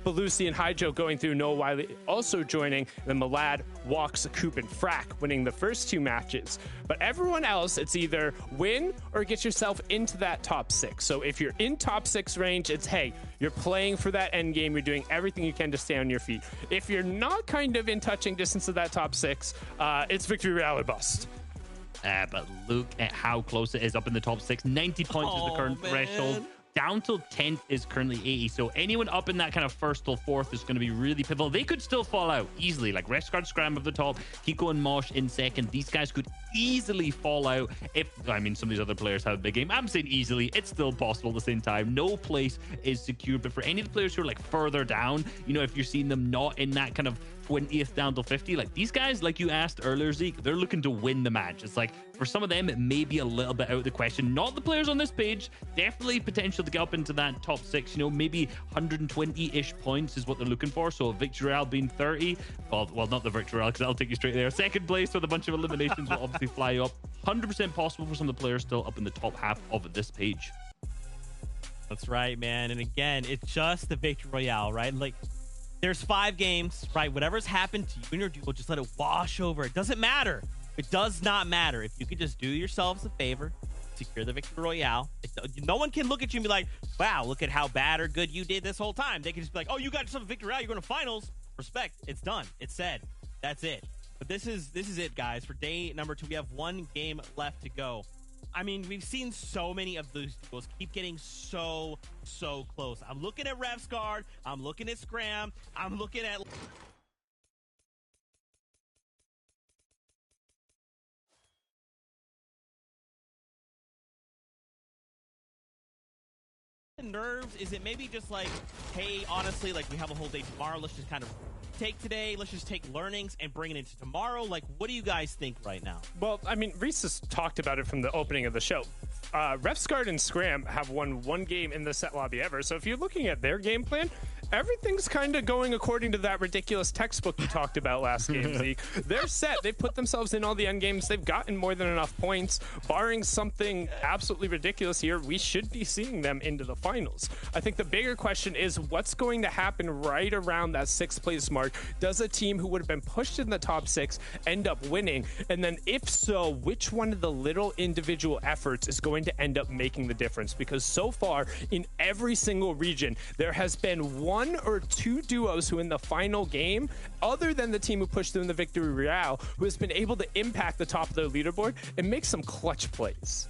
Belusi, and Hydro going through. Noah Wiley also joining. And then Malad, Walks, Coop, and Frack winning the first 2 matches. But everyone else, it's either win or get yourself into that top 6. So if you're in top 6 range, it's, hey, you're playing for that end game. You're doing everything you can to stay on your feet. If you're not kind of in touching distance of that top 6, it's victory royale or bust. But look at how close it is up in the top 6. 90 points is the current threshold. Down till 10th is currently 80. So anyone up in that kind of 1st till 4th is going to be really pivotal. They could still fall out easily. Like Restguard Scram at the top, Kiko and Mosh in 2nd. These guys could easily fall out if, I mean, some of these other players have a big game. I'm saying easily. It's still possible at the same time. No place is secure. But for any of the players who are like further down, you know, if you're seeing them not in that kind of 20th down to 50, like these guys, like you asked earlier, Zeke, they're looking to win the match. It's like for some of them it may be a little bit out of the question. Not the players on this page, definitely potential to get up into that top 6, you know, maybe 120-ish points is what they're looking for. So victory royale being 30, well not the victory royale because that'll take you straight there. 2nd place with a bunch of eliminations will obviously fly up. 100% possible for some of the players still up in the top half of this page. That's right, man. And again, it's just the victory royale, right? Like, there's 5 games, right? Whatever's happened to you and your duo, just let it wash over. It doesn't matter. It does not matter. If you could just do yourselves a favor, secure the victory royale. No one can look at you and be like, wow, look at how bad or good you did this whole time. They can just be like, oh, you got yourself a victory royale. You're going to finals. Respect. It's done. It's said. That's it. But this is it, guys. For day number 2, we have 1 game left to go. I mean, we've seen so many of those duos keep getting so close. I'm looking at Revsguard. I'm looking at Scram. I'm looking at... nerves. Is it maybe just like, hey, honestly, like we have a whole day tomorrow, let's just kind of take today, let's just take learnings and bring it into tomorrow? Like, what do you guys think right now? Well, I mean, Reese has talked about it from the opening of the show. Refsguard and Scram have won 1 game in the set lobby ever, so if you're looking at their game plan, everything's kind of going according to that ridiculous textbook you talked about last game, Zeke. They're set. They've put themselves in all the end games. They've gotten more than enough points. Barring something absolutely ridiculous here, we should be seeing them into the finals. I think the bigger question is what's going to happen right around that 6th place mark. Does a team who would have been pushed in the top 6 end up winning? And then if so, which one of the little individual efforts is going to end up making the difference? Because so far in every single region, there has been 1 or 2 duos who in the final game, other than the team who pushed through in the victory royale, who has been able to impact the top of their leaderboard and make some clutch plays.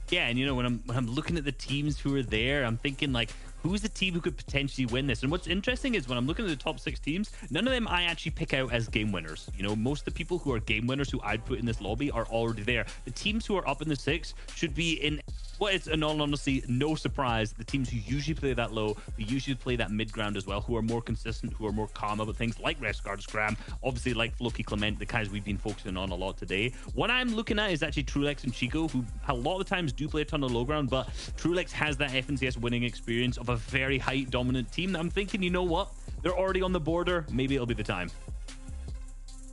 Yeah, and you know, when I'm looking at the teams who are there, I'm thinking like, who's the team who could potentially win this? And what's interesting is when I'm looking at the top 6 teams, none of them I actually pick out as game winners. You know, most of the people who are game winners who I'd put in this lobby are already there. The teams who are up in the 6 should be in what is, in all honesty, no surprise. The teams who usually play that low, who usually play that mid ground as well, who are more consistent, who are more calm about things, like Restguard, Scram, obviously like Floki, Clement, the guys we've been focusing on a lot today. What I'm looking at is actually Trulex and Chico, who a lot of the times do play a ton of low ground, but Trulex has that FNCS winning experience of a very height dominant team. I'm thinking, you know what? They're already on the border. Maybe it'll be the time.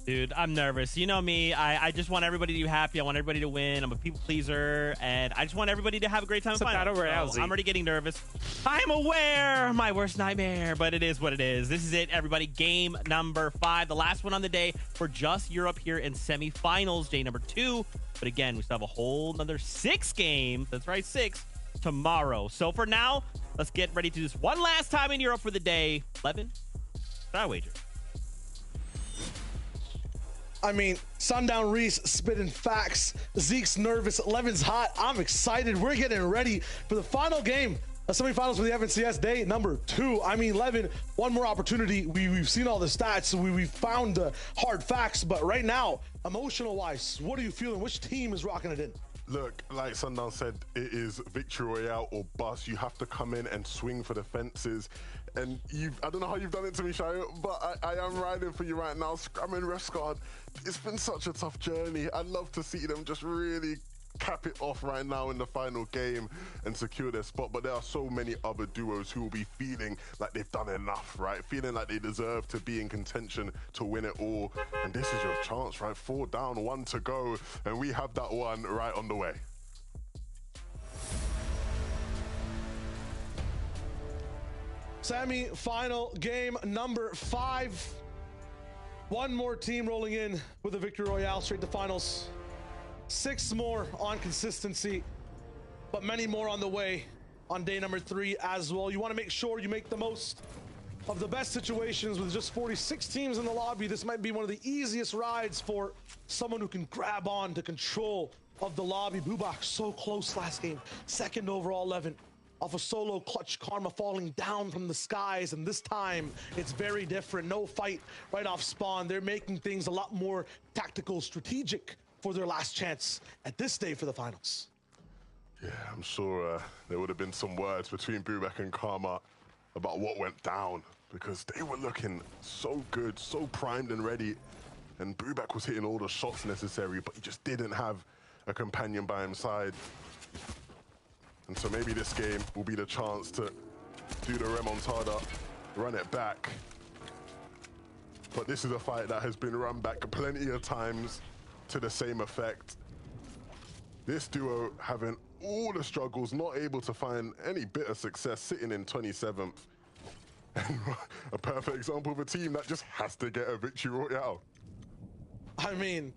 Dude, I'm nervous. You know me. I just want everybody to be happy. I want everybody to win. I'm a people pleaser, and I just want everybody to have a great time. So I'm already getting nervous. I'm aware, my worst nightmare, but it is what it is. This is it, everybody. Game number 5, the last one on the day for just Europe here in semifinals, day number 2. But again, we still have a whole another 6 games. That's right, 6 tomorrow. So for now, let's get ready to do this one last time in Europe for the day. 11, I wager. I mean, Sundown Reese spitting facts. Zeke's nervous. Levin's hot. I'm excited. We're getting ready for the final game of semifinals for the FNCS day number 2. I mean, Levin, one more opportunity. We've seen all the stats. We've found the hard facts. But right now, emotional-wise, what are you feeling? Which team is rocking it in? Look, like Sundown said, it is victory royale or bust. You have to come in and swing for the fences. And I don't know how you've done it to me, Shayo, but I am riding for you right now. Scram and Refsguard, it's been such a tough journey. I'd love to see them just really cap it off right now in the final game and secure their spot. But there are so many other duos who will be feeling like they've done enough, right? Feeling like they deserve to be in contention to win it all. And this is your chance, right? 4 down, 1 to go. And we have that one right on the way. Semi-final game number 5. One more team rolling in with a victory royale straight to finals. 6 more on consistency, but many more on the way on day number 3 as well. You want to make sure you make the most of the best situations with just 46 teams in the lobby. This might be one of the easiest rides for someone who can grab on to control of the lobby. Bubak so close last game, 2nd overall 11. Off a solo clutch karma falling down from the skies, and this time it's very different. No fight right off spawn. They're making things a lot more tactical, strategic for their last chance at this day for the finals. Yeah, I'm sure there would have been some words between Bubak and Karma about what went down, because they were looking so good, so primed and ready, and Bubak was hitting all the shots necessary, but he just didn't have a companion by his side. And so maybe this game will be the chance to do the remontada, run it back. But this is a fight that has been run back plenty of times to the same effect. This duo haven't all the struggles, not able to find any bit of success, sitting in 27th. And a perfect example of a team that just has to get a victory royale. I mean,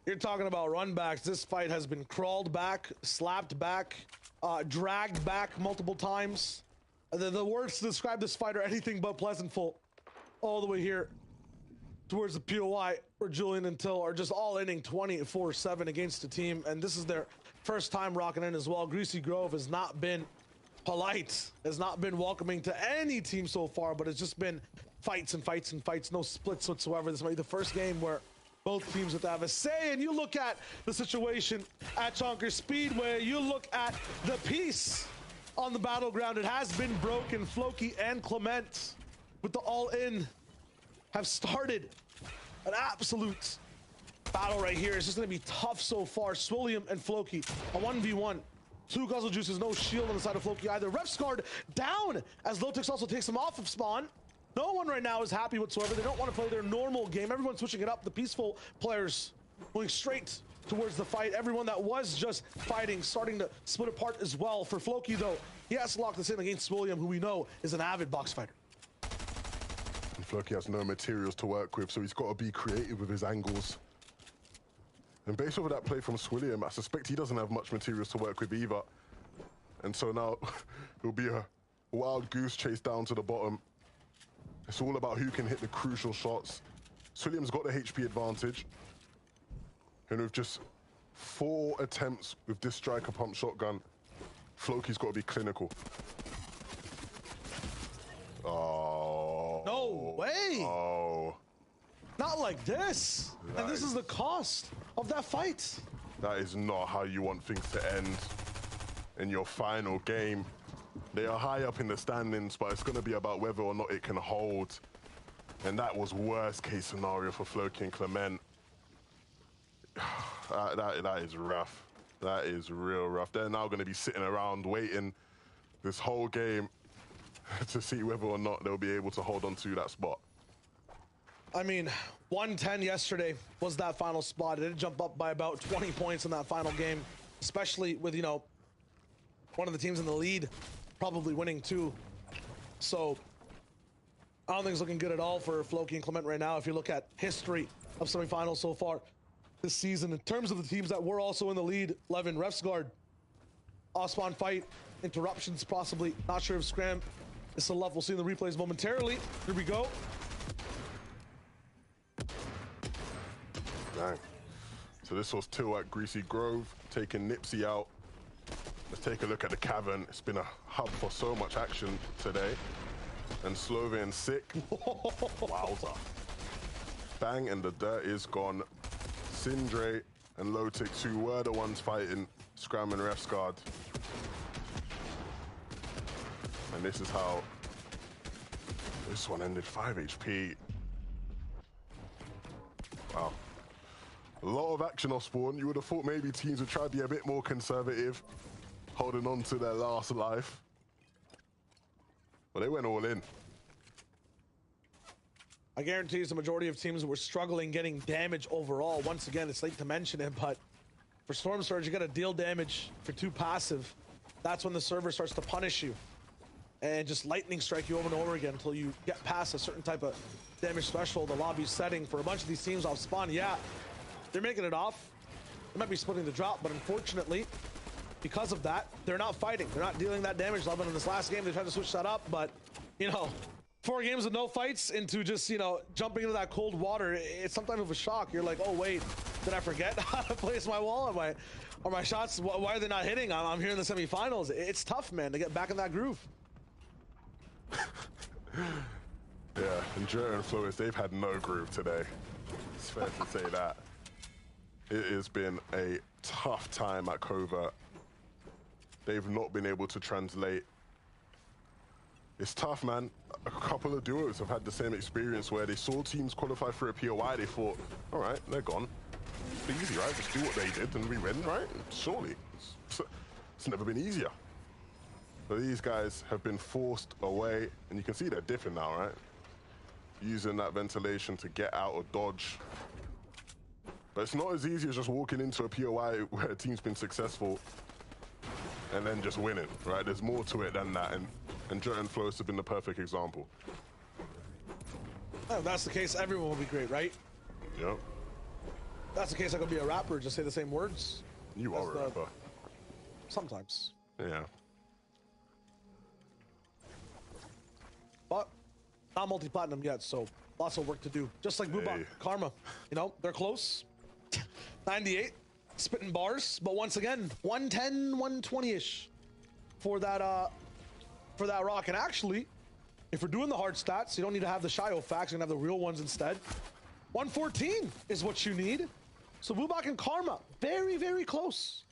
you're talking about run backs. This fight has been crawled back, slapped back, dragged back multiple times. The words to describe this fight are anything but pleasantful. All the way here towards the POI, where Julian and Till are just all inning 24-7 against the team, and this is their first time rocking in as well. Greasy Grove has not been polite, has not been welcoming to any team so far, but it's just been fights and fights and fights, no splits whatsoever. This might be the first game where both teams would have a say, and you look at the situation at Chonker Speedway, you look at the peace on the battleground. It has been broken. Floki and Clement with the all-in have started an absolute battle right here. It's just going to be tough so far. Swilliam and Floki, a 1v1. Two Guzzle Juices, no shield on the side of Floki either. Ref's guard down as Lotix also takes him off of spawn. No one right now is happy whatsoever. They don't want to play their normal game. Everyone's switching it up. The peaceful players going straight towards the fight. Everyone that was just fighting starting to split apart as well. For Floki, though, he has to lock this in against William, who we know is an avid box fighter. And Floki has no materials to work with, so he's got to be creative with his angles. And based over that play from Swilliam, I suspect he doesn't have much materials to work with either. And so now it'll be a wild goose chase down to the bottom. It's all about who can hit the crucial shots. Swilliam's got the HP advantage. And with just 4 attempts with this striker pump shotgun, Floki's got to be clinical. Oh. No way. Oh. Not like this. And this is the cost of that fight. That is not how you want things to end in your final game. They are high up in the standings, but it's going to be about whether or not it can hold. And that was worst case scenario for Floki and Clement. That is rough. That is real rough. They're now going to be sitting around waiting this whole game to see whether or not they'll be able to hold on to that spot. I mean, 110 yesterday was that final spot. It did jump up by about 20 points in that final game, especially with, you know, one of the teams in the lead probably winning too. So I don't think it's looking good at all for Floki and Clement right now. If you look at history of semifinals so far this season, in terms of the teams that were also in the lead, Levin, Ref's guard, Osman fight, interruptions possibly. Not sure if Scram is still left. We'll see in the replays momentarily. Here we go. Dang. So this was Till at Greasy Grove, taking Nipsey out. Let's take a look at the cavern. It's been a hub for so much action today. And Slovian sick. Wowza. Bang, and the dirt is gone. Sindre and Lotix, who were the ones fighting Scram and Ref's guard. And this is how this one ended. 5 HP. Wow. A lot of action off spawn. You would have thought maybe teams would try to be a bit more conservative, holding on to their last life. But they went all in. I guarantee you the majority of teams were struggling getting damage overall. Once again, it's late to mention it, but for Storm Surge, you got to deal damage for 2 passive. That's when the server starts to punish you and just lightning strike you over and over again until you get past a certain type of damage threshold the lobby's setting. For a bunch of these teams off spawn, yeah, they're making it off. They might be splitting the drop, but unfortunately, because of that, they're not fighting. They're not dealing that damage level. In this last game, they tried to switch that up, but, you know, 4 games with no fights into just, you know, jumping into that cold water, it's sometimes of a shock. You're like, oh, wait, did I forget how to place my wall? Are my shots, why are they not hitting? I'm here in the semifinals. It's tough, man, to get back in that groove. Yeah, and Jura and Flores, they've had no groove today. It's fair to say that. It has been a tough time at Covert. They've not been able to translate. It's tough, man. A couple of duos have had the same experience where they saw teams qualify for a POI. They thought, all right, they're gone. It's easy, right? Just do what they did and we win, right? Surely. It's never been easier. But these guys have been forced away, and you can see they're different now, right? Using that ventilation to get out or dodge. But it's not as easy as just walking into a POI where a team's been successful. and then just winning, right? There's more to it than that, and Jurt and Flows have been the perfect example. If that's the case, everyone will be great, right? Yep. If that's the case, I could be a rapper, just say the same words. You are a rapper. Sometimes. Yeah. But not multi-platinum yet, so lots of work to do. Just like Bubak, Karma, you know, they're close. 98, spitting bars, but once again, 110, 120-ish for that rock. And actually, if we're doing the hard stats, you don't need to have the Shio facts, you can have the real ones instead. 114 is what you need. So Bubak and Karma, very, very close.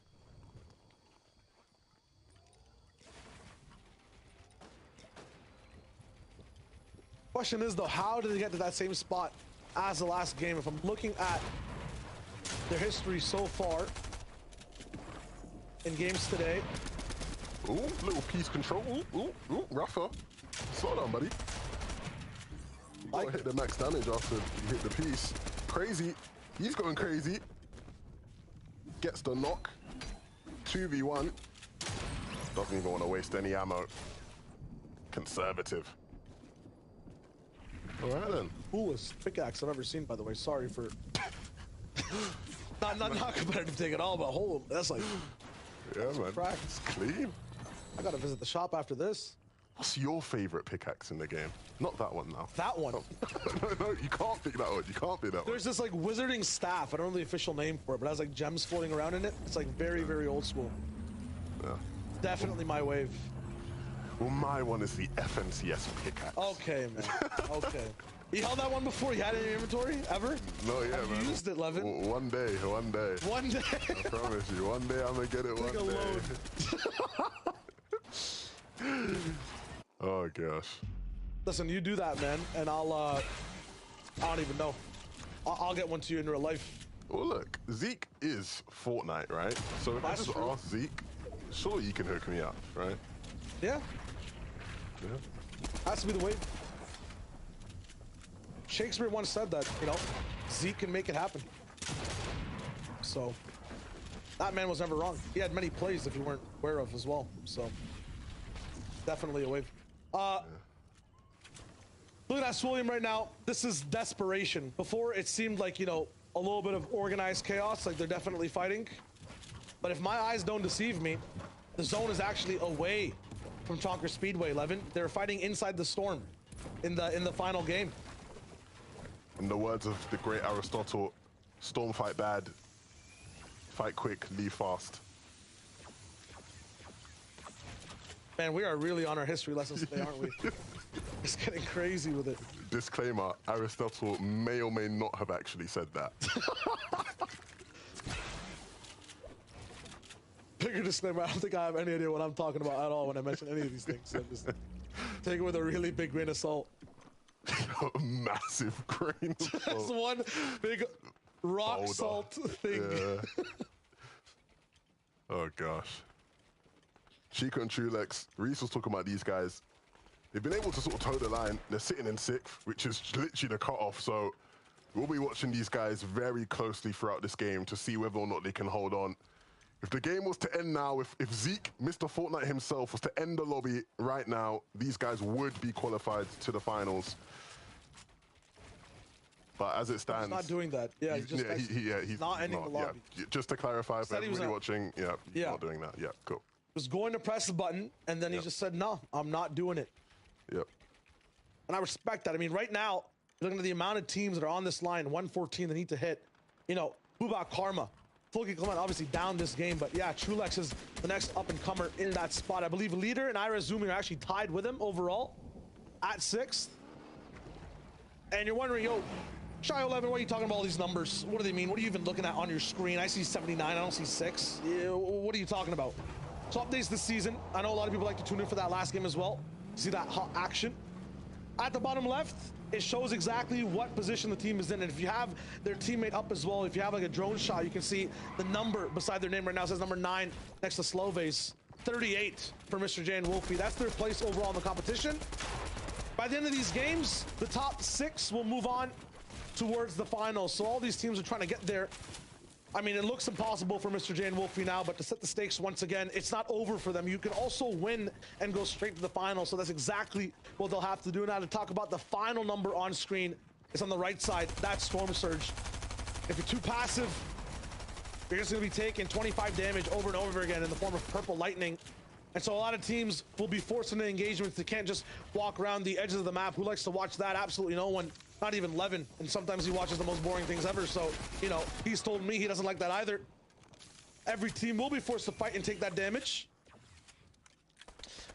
Question is though, how did they get to that same spot as the last game? If I'm looking at their history so far in games today. Ooh, little piece control. Ooh, rougher. Slow down, buddy. Gotta hit the max damage after you hit the piece. Crazy. He's going crazy. Gets the knock. 2v1. Doesn't even want to waste any ammo. Conservative. All right then. Coolest pickaxe I've ever seen, by the way. Sorry for not competitive take at all, but hold, that's like, yeah, man. Cracked. It's clean. I gotta visit the shop after this. What's your favorite pickaxe in the game? Not that one now. That one. No, you can't pick that one. You can't pick that There's this like wizarding staff. I don't know the official name for it, but it has like gems floating around in it. It's like very, very old school. Yeah. Definitely my wave. Well, my one is the FNCS pickaxe. Okay, man. Okay. You held that one before? You had it in your inventory? Ever? No, yeah, Have man. you used it, Levin? One day. One day. I promise you, one day I'm gonna get it. Take a Day. Oh gosh. Listen, you do that, man, and I don't even know. I'll get one to you in real life. Well, look, Zeke is Fortnite, right? So if I just ask Zeke, sure you can hook me up, right? Yeah. Yeah. Has to be the way. Shakespeare once said that, you know, Zeke can make it happen. So, that man was never wrong. He had many plays that you weren't aware of as well. So, definitely a wave. Look at Swilliam right now. This is desperation. Before, it seemed like, you know, a little bit of organized chaos, like they're definitely fighting. But if my eyes don't deceive me, the zone is actually away from Chonker Speedway, Levin. They're fighting inside the storm in the final game. In the words of the great Aristotle, storm fight bad, fight quick, leave fast. Man, we are really on our history lessons today, aren't we? It's getting crazy with it. Disclaimer, Aristotle may or may not have actually said that. Bigger disclaimer, I don't think I have any idea what I'm talking about at all when I mention any of these things. So just take it with a really big grain of salt. A massive grain of salt. It's one big rock Boulder. salt thing. Yeah. Oh gosh. Chico and Trulex, Reese was talking about these guys. They've been able to sort of toe the line. They're sitting in 6th, which is literally the cutoff. So we'll be watching these guys very closely throughout this game to see whether or not they can hold on. If the game was to end now, if Zeke, Mr. Fortnite himself, was to end the lobby right now, these guys would be qualified to the finals. But as it stands... He's not doing that. Yeah, he's not ending the lobby. Yeah. Just to clarify for everybody watching, he's not doing that. Yeah, cool. Was going to press the button, and then he just said, no, I'm not doing it. Yep. And I respect that. I mean, right now, looking at the amount of teams that are on this line, 114 they need to hit. You know, Bubak, Karma, Fulky Clement obviously down this game, but yeah, Trulex is the next up-and-comer in that spot. I believe Leader and Ira Zumi are actually tied with him overall at 6th. And you're wondering, yo, Shy 11, what are you talking about all these numbers? What do they mean? What are you even looking at on your screen? I see 79, I don't see 6. Yeah, what are you talking about? So updates this season. I know a lot of people like to tune in for that last game as well. See that hot action. At the bottom left, it shows exactly what position the team is in. And if you have their teammate up as well, if you have like a drone shot, you can see the number beside their name right now. It says number 9 next to Slovace. 38 for Mr. J and Wolfie. That's their place overall in the competition. By the end of these games, the top 6 will move on towards the finals. So all these teams are trying to get there. I mean, it looks impossible for Mr. J and Wolfie now, but to set the stakes once again, it's not over for them. You can also win and go straight to the final, so that's exactly what they'll have to do now. To talk about the final number on screen, it's on the right side. That's Storm Surge. If you're too passive, you're just going to be taking 25 damage over and over again in the form of Purple Lightning. And so a lot of teams will be forced into engagements. They can't just walk around the edges of the map. Who likes to watch that? Absolutely no one. Not even Levin. And sometimes he watches the most boring things ever. So, you know, he's told me he doesn't like that either. Every team will be forced to fight and take that damage.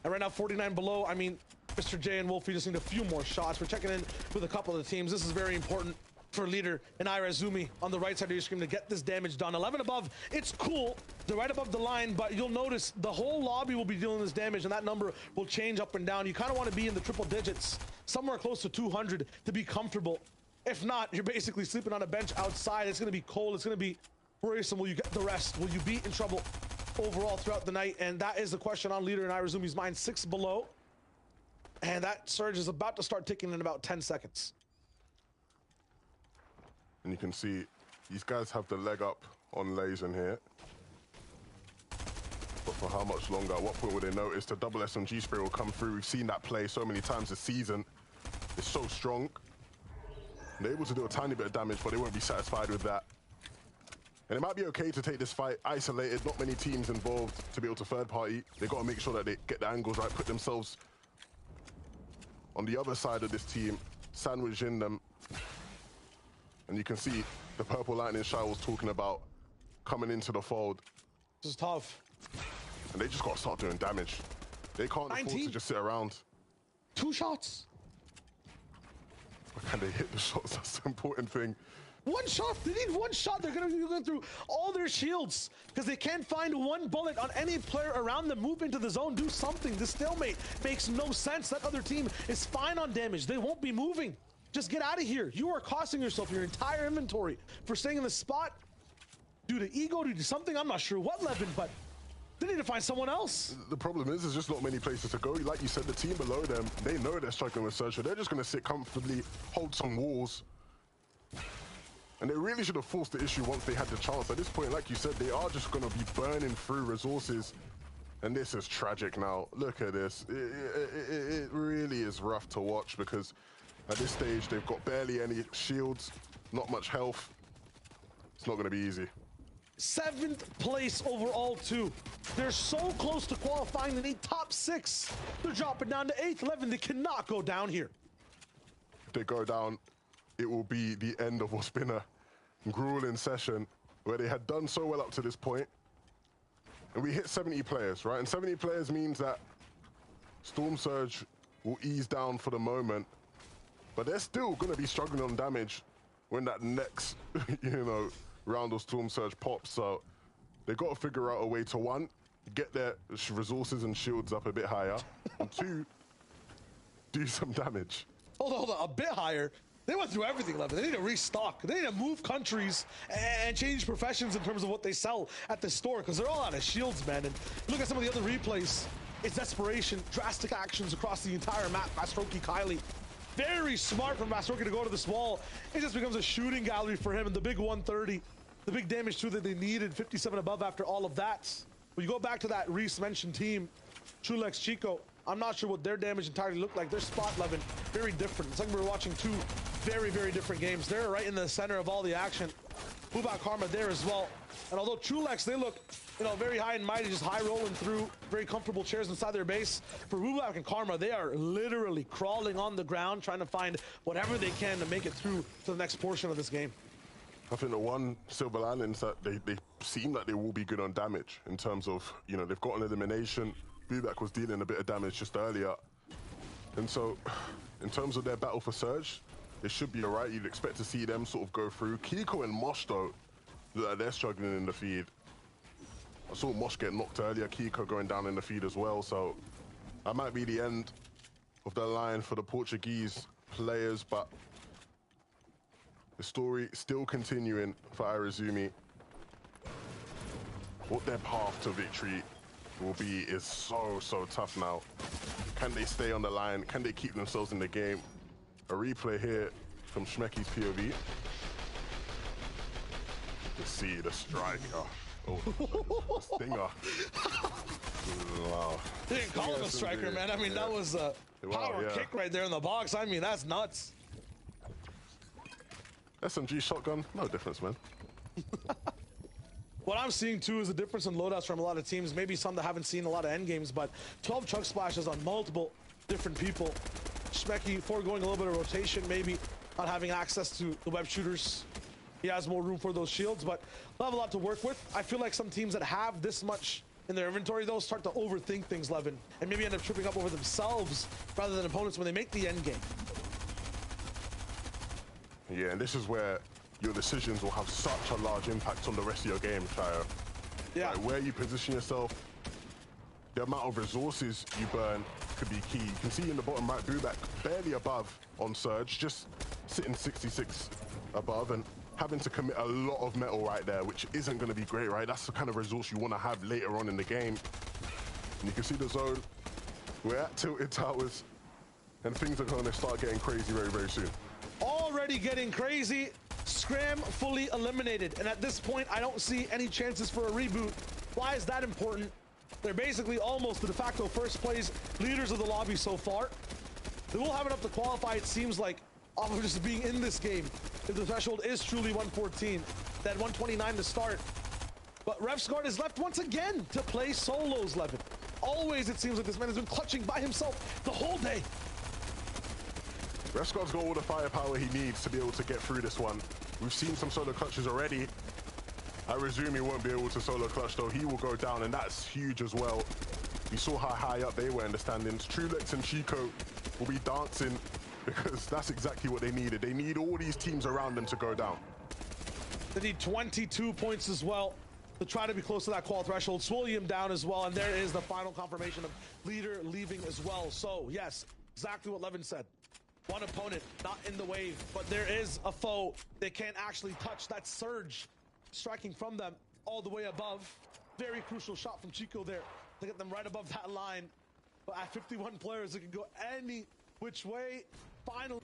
And right now, 49 below. I mean, Mr. J and Wolfie just need a few more shots. We're checking in with a couple of the teams. This is very important for leader and Irazumi on the right side of your screen to get this damage done. 11 above, it's cool. They're right above the line, but you'll notice the whole lobby will be dealing this damage, and that number will change up and down. You kind of want to be in the triple digits, somewhere close to 200 to be comfortable. If not, you're basically sleeping on a bench outside. It's going to be cold. It's going to be worrisome. Will you get the rest? Will you be in trouble overall throughout the night? And that is the question on leader and Irazumi's mind. 6 below, and that surge is about to start ticking in about 10 seconds. And you can see these guys have the leg up on Lazen here. But for how much longer? At what point will they notice the double SMG spray will come through? We've seen that play so many times this season. It's so strong. They're able to do a tiny bit of damage, but they won't be satisfied with that. And it might be okay to take this fight isolated. Not many teams involved to be able to third party. They got to make sure that they get the angles right, put themselves on the other side of this team, sandwich in them. And you can see the Purple Lightning Shy was talking about coming into the fold. This is tough. And they just got to start doing damage. They can't afford to just sit around. 2 shots. But can they hit the shots? That's the important thing. 1 shot. They need 1 shot. They're going to be going through all their shields because they can't find 1 bullet on any player around them. Move into the zone. Do something. The stalemate makes no sense. That other team is fine on damage. They won't be moving. Just get out of here. You are costing yourself your entire inventory for staying in the spot due to ego, due to something. I'm not sure what, Levin, but they need to find someone else. The problem is there's just not many places to go. Like you said, the team below them, they know they're struggling with Surge, so they're just going to sit comfortably, hold some walls. And they really should have forced the issue once they had the chance. At this point, like you said, they are just going to be burning through resources. And this is tragic now. Look at this. It really is rough to watch because at this stage, they've got barely any shields, not much health. It's not going to be easy. 7th place overall, too. They're so close to qualifying. They need top 6. They're dropping down to 8th, 11th. They cannot go down here. If they go down, it will be the end of what's been a grueling session where they had done so well up to this point. And we hit 70 players, right? And 70 players means that Storm Surge will ease down for the moment. But they're still going to be struggling on damage when that next, round of Storm Surge pops. So they got to figure out a way to, 1, get their resources and shields up a bit higher, and 2, do some damage. Hold on, a bit higher. They went through everything, Levin. They need to restock. They need to move countries and change professions in terms of what they sell at the store because they're all out of shields, man. And look at some of the other replays. It's desperation, drastic actions across the entire map. Mastroki Kylie. Very smart from Mastroki to go to this wall. It just becomes a shooting gallery for him, and the big 130, the big damage too that they needed, 57 above after all of that. When you go back to that Reese mentioned team, Chulex, Chico, I'm not sure what their damage entirely looked like. Their spot, Levin, very different. It's like we were watching 2 very, very different games. They're right in the center of all the action. Bubak Karma there as well. And although Chulex, they look, very high and mighty, just high rolling through, very comfortable chairs inside their base. For Bubak and Karma, they are literally crawling on the ground, trying to find whatever they can to make it through to the next portion of this game. I think the one silver lining is that they seem like they will be good on damage in terms of, they've got an elimination. Bubak was dealing a bit of damage just earlier. And so, in terms of their battle for Surge, they should be all right. You'd expect to see them sort of go through. Kiko and Mosh, though, they're struggling in the feed. I saw Mosh get knocked earlier, Kiko going down in the feed as well, so that might be the end of the line for the Portuguese players, but the story still continuing for Irazumi. What their path to victory will be is so tough now. Can they stay on the line? Can they keep themselves in the game? A replay here from Shmeki's POV. See the striker. Oh, stinger. Wow. They didn't call him a striker, man. I mean, that was a power kick right there in the box. I mean, that's nuts. SMG shotgun, no difference, man. What I'm seeing too is a difference in loadouts from a lot of teams. Maybe some that haven't seen a lot of end games, but 12 chug splashes on multiple different people. Shmeki foregoing a little bit of rotation, maybe not having access to the web shooters. He has more room for those shields, but they'll have a lot to work with. I feel like some teams that have this much in their inventory, though, start to overthink things, Levin, and maybe end up tripping up over themselves rather than opponents when they make the end game. Yeah, and this is where your decisions will have such a large impact on the rest of your game, Shio. Yeah. Like where you position yourself, the amount of resources you burn could be key. You can see in the bottom right, Bubak barely above on Surge, just sitting 66 above, and having to commit a lot of metal right there, which isn't going to be great, right? That's the kind of resource you want to have later on in the game. And you can see the zone. We're at Tilted Towers, and things are going to start getting crazy very, very soon. Already getting crazy. Scram fully eliminated. And at this point, I don't see any chances for a reboot. Why is that important? They're basically almost the de facto first place leaders of the lobby so far. They will have enough to qualify, it seems like, off of just being in this game. If the threshold is truly 114, that 129 to start. But Refsguard is left once again to play solos, Levin. Always, it seems like this man has been clutching by himself the whole day. Refsguard's got all the firepower he needs to be able to get through this one. We've seen some solo clutches already. I resume he won't be able to solo clutch, though. He will go down, and that's huge as well. We saw how high up they were in the standings. Trulex and Chico will be dancing because that's exactly what they needed. They need all these teams around them to go down. They need 22 points as well to try to be close to that qual threshold. Swilliam down as well, and there is the final confirmation of leader leaving as well. So, yes, exactly what Levin said. One opponent, not in the wave, but there is a foe they can't actually touch. That Surge striking from them all the way above. Very crucial shot from Chico there to get them right above that line. But at 51 players, it can go any which way. Finally.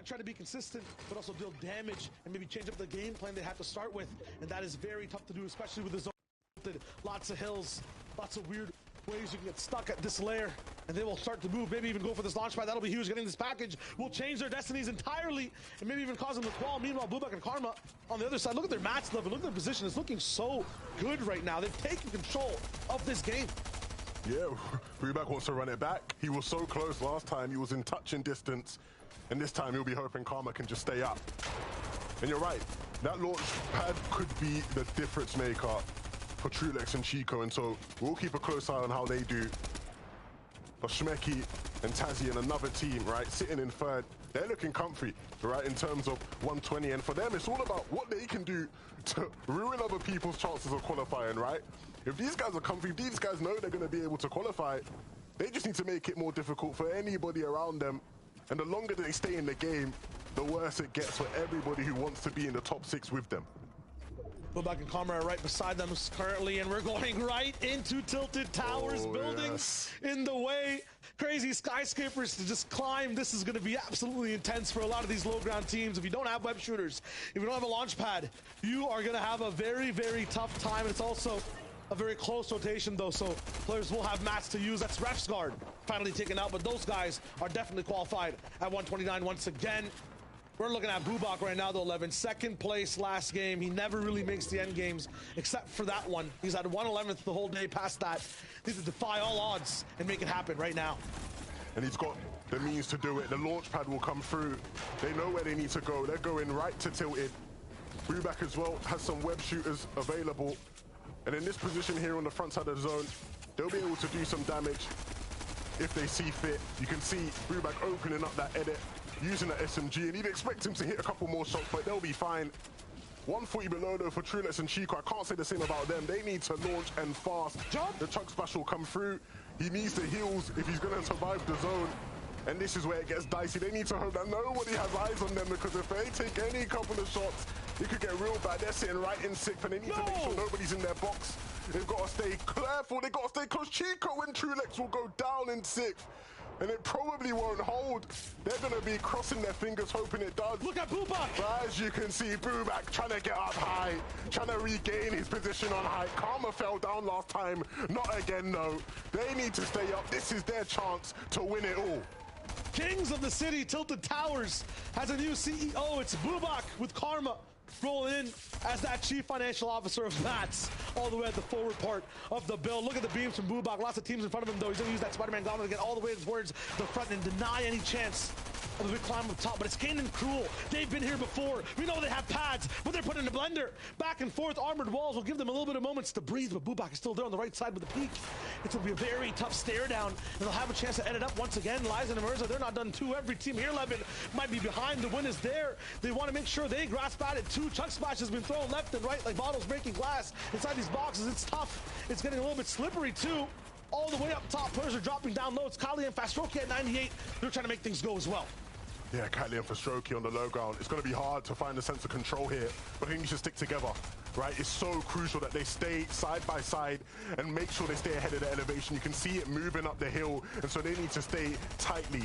Try to be consistent, but also deal damage and maybe change up the game plan they have to start with. And that is very tough to do, especially with the zone. Lots of hills, lots of weird ways you can get stuck at this layer, and they will start to move, maybe even go for this launch pad. That'll be huge. Getting this package will change their destinies entirely, and maybe even cause them to qual. Meanwhile, Bubak and Karma on the other side. Look at their match level, look at their position. It's looking so good right now. They've taken control of this game. Yeah, Bubak wants to run it back. He was so close last time. He was in touching distance, and this time he'll be hoping Karma can just stay up. And you're right, that launch pad could be the difference maker for Trulex and Chico, and so we'll keep a close eye on how they do. But Shmeki and Tazzy and another team, right, sitting in third, they're looking comfy, right, in terms of 120. And for them, it's all about what they can do to ruin other people's chances of qualifying, right? If these guys are comfy, if these guys know they're going to be able to qualify, they just need to make it more difficult for anybody around them. And the longer they stay in the game, the worse it gets for everybody who wants to be in the top 6 with them. Bubak and Karma are right beside them currently, and we're going right into Tilted Towers. Buildings in the way. Crazy skyscrapers to just climb. This is going to be absolutely intense for a lot of these low ground teams. If you don't have web shooters, if you don't have a launch pad, you are going to have a very, very tough time. It's also a very close rotation, though, so players will have mats to use. That's Refsguard finally taken out, but those guys are definitely qualified at 129 once again. We're looking at Bubak right now, though, 11. Second place last game. He never really makes the end games, except for that one. He's at 111th the whole day past that. Needs to defy all odds and make it happen right now. And he's got the means to do it. The launch pad will come through. They know where they need to go. They're going right to Tilted. Bubak as well has some web shooters available. And in this position here on the front side of the zone, they'll be able to do some damage if they see fit. You can see Bubak opening up that edit, using the SMG, and you'd expect him to hit a couple more shots, but they'll be fine. 140 below, though, for Trulex and Chico. I can't say the same about them. They need to launch and fast. Jump. The chug splash will come through. He needs the heals if he's going to survive the zone. And this is where it gets dicey. They need to hope that nobody has eyes on them, because if they take any couple of shots, it could get real bad. They're sitting right in 6th, and they need to make sure nobody's in their box. They've got to stay careful. They've got to stay close. Chico and Trulex will go down in 6th. And it probably won't hold. They're going to be crossing their fingers, hoping it does. Look at Bubak. But as you can see, Bubak trying to get up high, trying to regain his position on high. Karma fell down last time. Not again, no. They need to stay up. This is their chance to win it all. Kings of the City, Tilted Towers, has a new CEO. It's Bubak with Karma rolling in as that chief financial officer of Mats, all the way at the forward part of the build. Look at the beams from Bubak. Lots of teams in front of him, though. He's going to use that Spider-Man gauntlet to get all the way towards the front and deny any chance of a big climb up top. But it's Kane and Cruel. They've been here before. We know they have pads, but they're put in a blender. Back and forth, armored walls will give them a little bit of moments to breathe, but Bubak is still there on the right side with the peak. It's going to be a very tough stare down, and they'll have a chance to end it up once again. Liza and Mirza, they're not done too. Every team here, Levin, might be behind. The win is there. They want to make sure they grasp at it too. Chuck Splash has been thrown left and right like bottles breaking glass inside these boxes. It's tough. It's getting a little bit slippery too. All the way up top, players are dropping down low. It's Kali and Fastroki at 98. They're trying to make things go as well. Yeah, Kali and Fastroki on the low ground. It's going to be hard to find a sense of control here, but I think you should stick together, right? It's so crucial that they stay side by side and make sure they stay ahead of the elevation. You can see it moving up the hill, and so they need to stay tightly.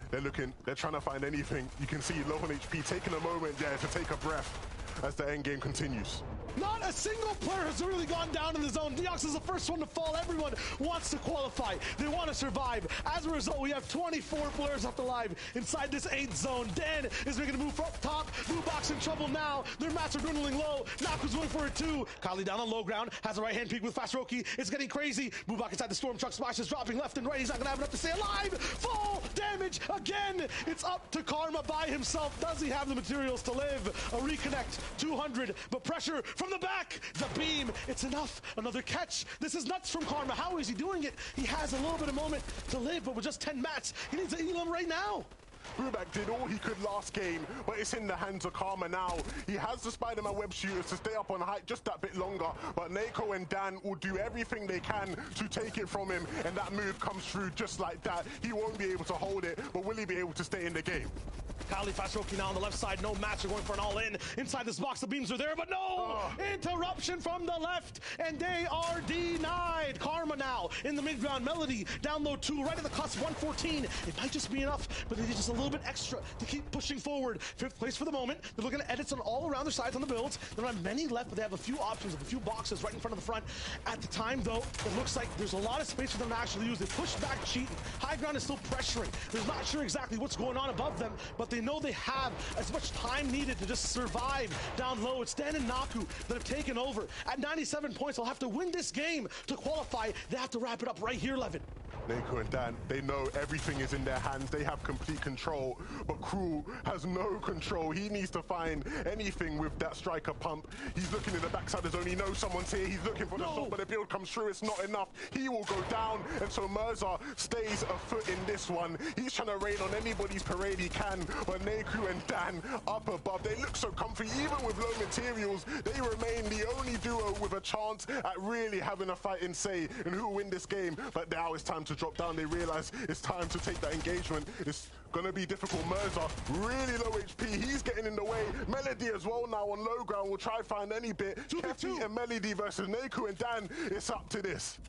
They're trying to find anything. You can see low on HP taking a moment there to take a breath as the end game continues. Not a single player has really gone down in the zone. Deox is the first one to fall. Everyone wants to qualify. They want to survive. As a result, we have 24 players left alive inside this 8th zone. Dan is making a move up top. Bubak's in trouble now. Their mats are dwindling low. Naku's going for it too. Kali down on low ground. Has a right-hand peek with Fastroki. It's getting crazy. Bubak inside the storm. Truck Splash is dropping left and right. He's not going to have enough to stay alive. Full damage again. It's up to Karma by himself. Does he have the materials to live? A reconnect. 200. But pressure from the back. The beam. It's enough. Another catch. This is nuts from Karma. How is he doing it? He has a little bit of moment to live, but with just 10 mats, he needs to heal him right now. Bubak did all he could last game, but it's in the hands of Karma now. He has the Spider-Man web shooters to stay up on height just that bit longer, but Neko and Dan will do everything they can to take it from him, and that move comes through just like that. He won't be able to hold it, but will he be able to stay in the game? Kali Fastroki now on the left side. No match. Are going for an all-in. Inside this box, the beams are there, but no! Interruption from the left, and they are denied. Karma now in the mid-ground. Melody down low 2, right at the cusp, 114. It might just be enough, but they need just a little bit extra to keep pushing forward. 5th place for the moment. They're looking at edits on all around their sides on the builds. They don't have many left, but they have a few options, a few boxes right in front of the front. At the time, though, it looks like there's a lot of space for them to actually use. They push back cheating. High ground is still pressuring. They're not sure exactly what's going on above them, but they know they have as much time needed to just survive down low. It's Dan and Naku that have taken over. At 97 points, they'll have to win this game to qualify. They have to wrap it up right here, Levin. Neko and Dan, they know everything is in their hands. They have complete control, but Cruel has no control. He needs to find anything with that striker pump. He's looking in the backside of the zone. He knows someone's here. He's looking for the shot, but the build comes through. It's not enough. He will go down, and so Mirza stays a foot in this one. He's trying to rain on anybody's parade he can, but Neko and Dan up above. They look so comfy. Even with low materials, they remain the only duo with a chance at really having a fighting say in who will win this game. But now it's time to drop down. They realize it's time to take that engagement. It's gonna be difficult. Mirza, really low HP. He's getting in the way. Melody as well now on low ground. Will try to find any bit. Kefi and Melody versus Neko and Dan. It's up to this.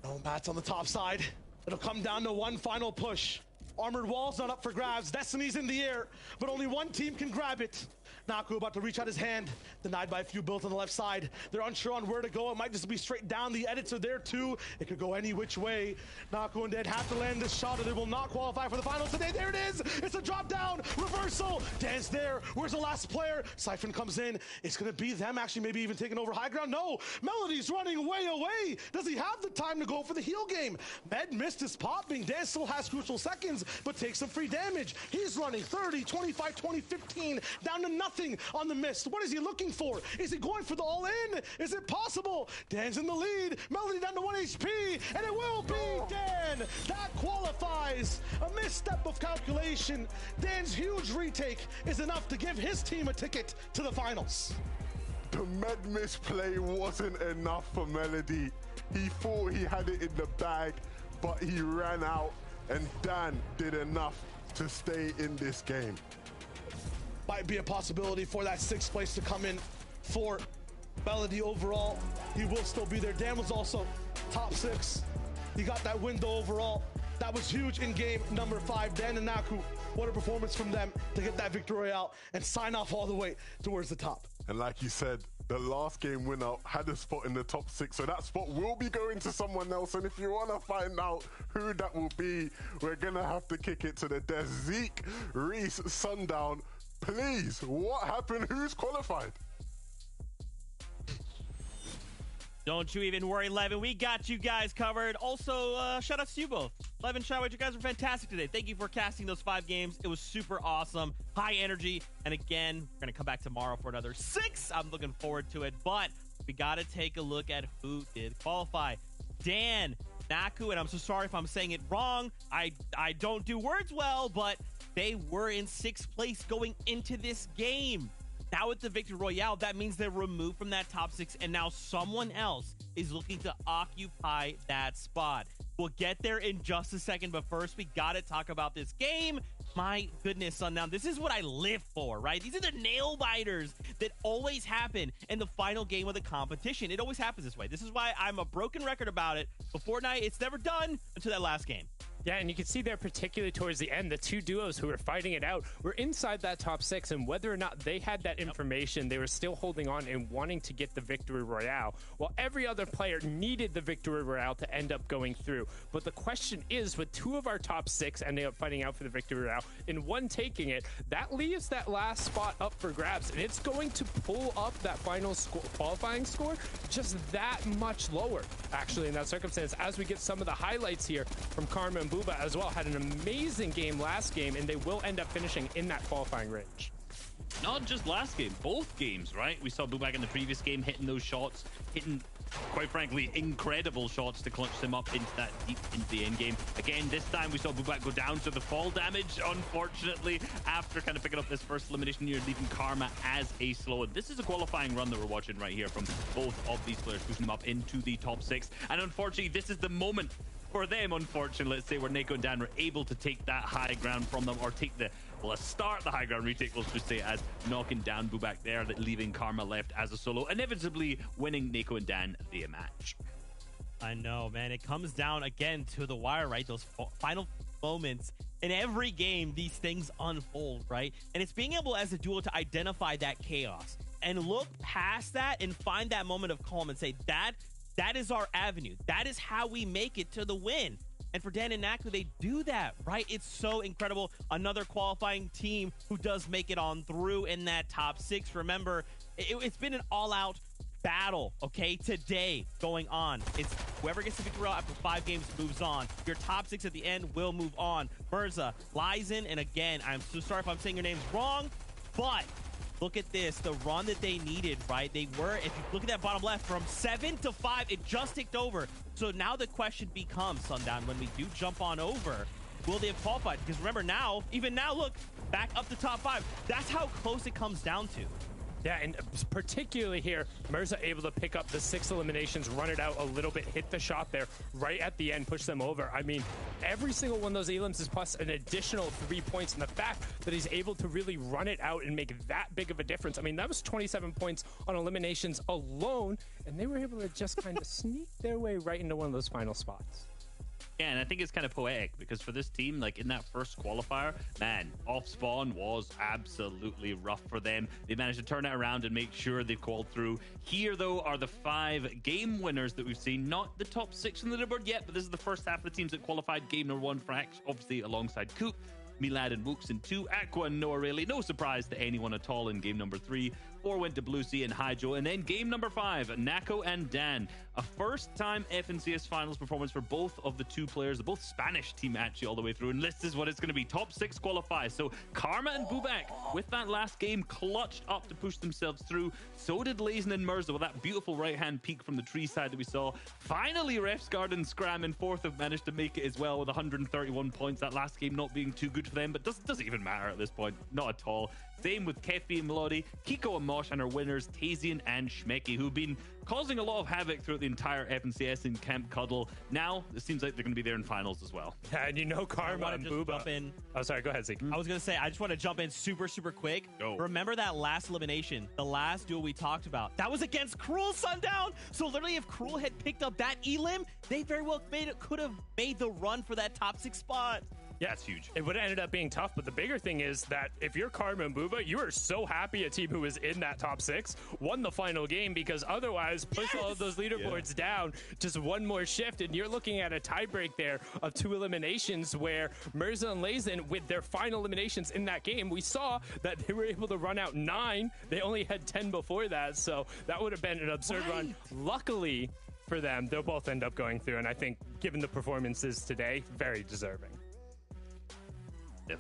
No mats on the top side. It'll come down to one final push. Armored wall's not up for grabs. Destiny's in the air, but only one team can grab it. Naku about to reach out his hand, denied by a few builds on the left side. They're unsure on where to go. It might just be straight down. The edits are there too. It could go any which way. Naku and Dan have to land this shot or they will not qualify for the finals today. There it is. It's a drop down. Reversal. Dan's there. Where's the last player? Siphon comes in. It's going to be them actually maybe even taking over high ground. No. Melody's running way away. Does he have the time to go for the heal game? Med missed his popping. Dan still has crucial seconds, but takes some free damage. He's running 30, 25, 20, 15, down to nothing on the mist. What is he looking for? Is he going for the all-in? Is it possible? Dan's in the lead. Melody down to 1 HP, and it will be Dan. That qualifies. A misstep of calculation. Dan's huge retake is enough to give his team a ticket to the finals. The med misplay wasn't enough for Melody. He thought he had it in the bag, but he ran out, and Dan did enough to stay in this game. Might be a possibility for that 6th place to come in for Melody overall, he will still be there. Dan was also top 6. He got that window overall. That was huge in game number 5. Dan and Naku, what a performance from them to get that victory royale and sign off all the way towards the top. And like you said, the last game winner had a spot in the top 6, so that spot will be going to someone else. And if you want to find out who that will be, we're going to have to kick it to the desk. Zeke, Reese, Sundown, please, what happened? Who's qualified? Don't you even worry, Levin. We got you guys covered. Also, shout out to you both. Levin, Shawad, you guys were fantastic today. Thank you for casting those 5 games. It was super awesome. High energy. And again, we're going to come back tomorrow for another 6. I'm looking forward to it. But we got to take a look at who did qualify. Dan, Naku, and I'm so sorry if I'm saying it wrong. I don't do words well, but they were in 6th place going into this game. Now with the Victory Royale, that means they're removed from that top 6, and now someone else is looking to occupy that spot. We'll get there in just a second, but first we got to talk about this game. My goodness, Sundown, this is what I live for, right? These are the nail biters that always happen in the final game of the competition. It always happens this way. This is why I'm a broken record about it. But Fortnite, it's never done until that last game. Yeah, and you can see there, particularly towards the end, the 2 duos who were fighting it out were inside that top 6, and whether or not they had that information, they were still holding on and wanting to get the Victory Royale, while every other player needed the Victory Royale to end up going through. But the question is, with 2 of our top 6 ending up fighting out for the Victory Royale, and 1 taking it, that leaves that last spot up for grabs, and it's going to pull up that final qualifying score just that much lower, actually, in that circumstance, as we get some of the highlights here from Karma and Booba as well. Had an amazing game last game, and they will end up finishing in that qualifying range. Not just last game, both games, right? We saw Bubak in the previous game hitting those shots, hitting, quite frankly, incredible shots to clutch them up into that deep into the end game. Again, this time we saw Bubak go down to the fall damage, unfortunately, after kind of picking up this first elimination here, leaving Karma as a slow. And this is a qualifying run that we're watching right here from both of these players, pushing them up into the top 6. And unfortunately, this is the moment for them, unfortunately, let's say, where Neko and Dan were able to take that high ground from them, or take the, well, start the high ground retake, we'll just say, as knocking down Bubak there, leaving Karma left as a solo, inevitably winning Neko and Dan the match. I know, man. It comes down again to the wire, right? Those final moments. In every game, these things unfold, right? And it's being able as a duo to identify that chaos and look past that and find that moment of calm and say, that is our avenue. That is how we make it to the win. And for Dan and Naku, they do that, right? It's so incredible. Another qualifying team who does make it on through in that top 6. Remember, it's been an all-out battle, okay, today going on. It's whoever gets the victory after 5 games moves on. Your top 6 at the end will move on. Mirza, Lizen, and again, I'm so sorry if I'm saying your names wrong, but look at this, the run that they needed, right? They were, if you look at that bottom left, from 7 to 5, it just ticked over. So now the question becomes, Sundown, when we do jump on over, will they have qualified? Because remember now, even now, look, back up to top 5. That's how close it comes down to. Yeah, and particularly here, Mirza able to pick up the 6 eliminations, run it out a little bit, hit the shot there right at the end, push them over. I mean, every single one of those elims is plus an additional 3 points, and the fact that he's able to really run it out and make that big of a difference. I mean, that was 27 points on eliminations alone, and they were able to just kind of sneak their way right into one of those final spots. Yeah, and I think it's kind of poetic because for this team, like in that first qualifier, man, off spawn was absolutely rough for them. They managed to turn it around and make sure they've called through. Here, though, are the 5 game winners that we've seen. Not the top 6 in the leaderboard yet, but this is the first half of the teams that qualified. Game number 1 for Axe, obviously alongside Coop, Milad and Wooks in 2, Aqua and Noah really. No surprise to anyone at all in game number 3. 4 went to Blue Sea and Hydro. And then game number 5, Nako and Dan. A first-time FNCS Finals performance for both of the 2 players, the both Spanish team actually all the way through. And this is what it's going to be. Top 6 qualify. So Karma and Bubak, with that last game, clutched up to push themselves through. So did Lazen and Mirza with that beautiful right-hand peek from the tree side that we saw. Finally, Refsguard and Scram in 4th have managed to make it as well with 131 points. That last game not being too good good for them, but doesn't even matter at this point. Not at all. Same with Kefi and Melody, Kiko and Mosh, and our winners, Tazian and Schmecky, who've been causing a lot of havoc throughout the entire FNCS and Camp Cuddle. Now, it seems like they're going to be there in finals as well. And you know Karma and Booba. Oh, sorry. Go ahead, Zeke. I was going to say, I just want to jump in super quick. Go. Remember that last elimination, the last duel we talked about? That was against Cruel Sundown. So literally, if Cruel had picked up that elim, they very well could have made the run for that top 6 spot. Yeah, it's huge. It would have ended up being tough, but the bigger thing is that if you're Karma and Booba, you are so happy a team who is in that top 6 won the final game, because otherwise, push all of those leaderboards down just one more shift, and you're looking at a tiebreak there of 2 eliminations where Mirza and Lazen, with their final eliminations in that game, we saw that they were able to run out 9. They only had 10 before that, so that would have been an absurd run. Luckily for them, they'll both end up going through, and I think, given the performances today, very deserving.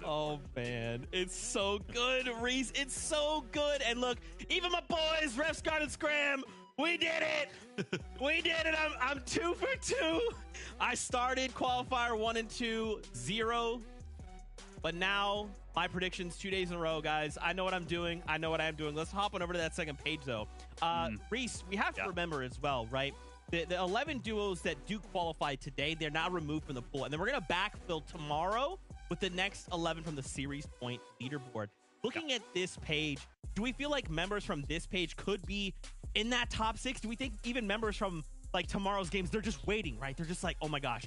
Oh, man. It's so good, Reese. It's so good. And look, even my boys, Ref Scott and Scram, we did it. We did it. I'm 2 for 2. I started qualifier 1 and 2, 0. But now my predictions 2 days in a row, guys. I know what I'm doing. I know what I am doing. Let's hop on over to that second page, though. Reese, we have to remember as well, right? The 11 duos that do qualify today, they're now removed from the pool. And then we're going to backfill tomorrow with the next 11 from the series point leaderboard. Looking at this page, do we feel like members from this page could be in that top 6? Do we think even members from like tomorrow's games, they're just waiting, right? They're just like, oh my gosh,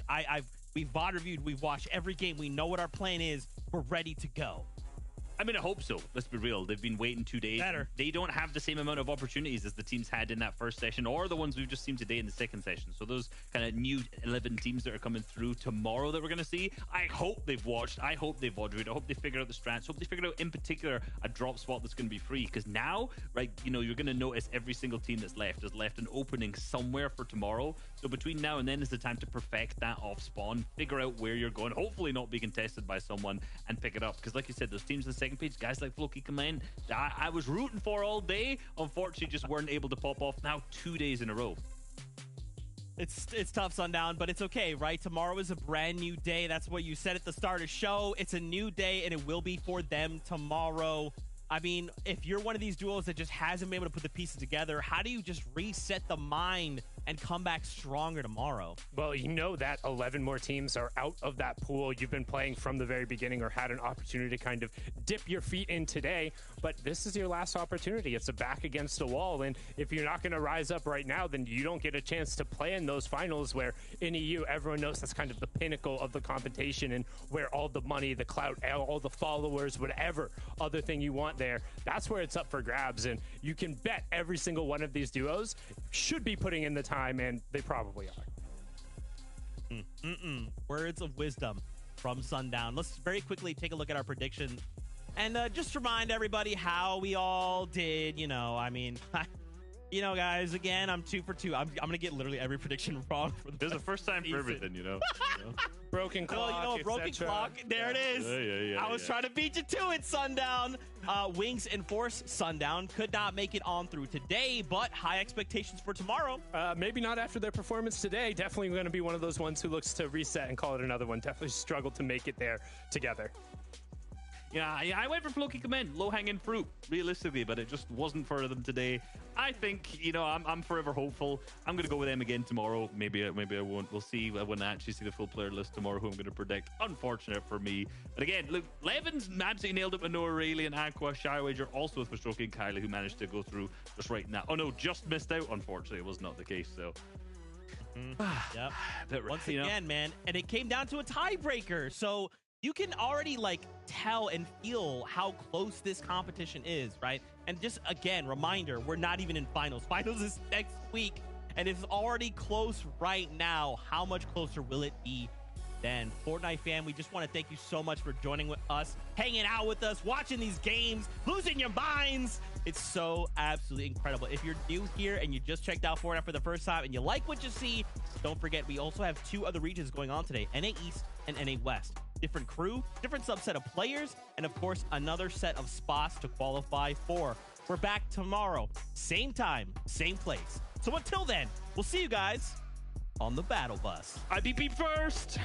we've VOD reviewed, we've watched every game, we know what our plan is, we're ready to go. I mean, I hope so. Let's be real. They've been waiting 2 days. They don't have the same amount of opportunities as the teams had in that first session, or the ones we've just seen today in the second session. So those kind of new 11 teams that are coming through tomorrow that we're going to see, I hope they've watched. I hope they've VOD reviewed. I hope they figured out the strats. I hope they figured out, in particular, a drop spot that's going to be free. Because now, right, you know, you're going to notice every single team that's left has left an opening somewhere for tomorrow. So between now and then is the time to perfect that off spawn, figure out where you're going, hopefully not be contested by someone, and pick it up. Because like you said, those teams in the second page, guys like Floki Command, I was rooting for all day, unfortunately just weren't able to pop off. Now 2 days in a row. It's tough, Sundown, but it's okay, right? Tomorrow is a brand new day. That's what you said at the start of the show. It's a new day, and it will be for them tomorrow. I mean, if you're one of these duos that just hasn't been able to put the pieces together, how do you just reset the mind and come back stronger tomorrow? Well, you know that 11 more teams are out of that pool. You've been playing from the very beginning or had an opportunity to kind of dip your feet in today, but this is your last opportunity. It's a back against a wall, and if you're not going to rise up right now, then you don't get a chance to play in those finals where in EU, everyone knows that's kind of the pinnacle of the competition and where all the money, the clout, all the followers, whatever other thing you want there, that's where it's up for grabs. And you can bet every single one of these duos should be putting in the time, and they probably are. Words of wisdom from Sundown. Let's very quickly take a look at our predictions and just remind everybody how we all did. You know, I mean, you know, guys, again, I'm 2 for 2. I'm going to get literally every prediction wrong. There's a first time for everything, you know? Broken clock, well, you know, broken clock. There it is. I was trying to beat you to it, Sundown. Wings and Force, Sundown could not make it on through today, but high expectations for tomorrow. Maybe not after their performance today. Definitely going to be one of those ones who looks to reset and call it another one. Definitely struggled to make it there together. Yeah, I went for Floki Command, low-hanging fruit, realistically, but it just wasn't for them today. I think, you know, I'm forever hopeful. I'm going to go with them again tomorrow. Maybe I won't. We'll see when I actually see the full player list tomorrow who I'm going to predict. Unfortunate for me. But again, look, Levin's absolutely nailed it with Noah Rayleigh and Aqua. Shy Wager also with Mastroki and Kylie, who managed to go through just right now. Oh, no, just missed out. Unfortunately, it was not the case, so... Yep. Once again, man, and it came down to a tiebreaker, so... You can already, like, tell and feel how close this competition is, right? And just, again, reminder, we're not even in finals. Finals is next week, and it's already close right now. How much closer will it be then? Fortnite fam, we just want to thank you so much for joining with us, hanging out with us, watching these games, losing your minds. It's so absolutely incredible. If you're new here and you just checked out Fortnite for the first time and you like what you see, don't forget, we also have 2 other regions going on today, NA East and NA West. Different crew, different subset of players, and of course, another set of spots to qualify for. We're back tomorrow, same time, same place. So until then, we'll see you guys on the battle bus. I beep first.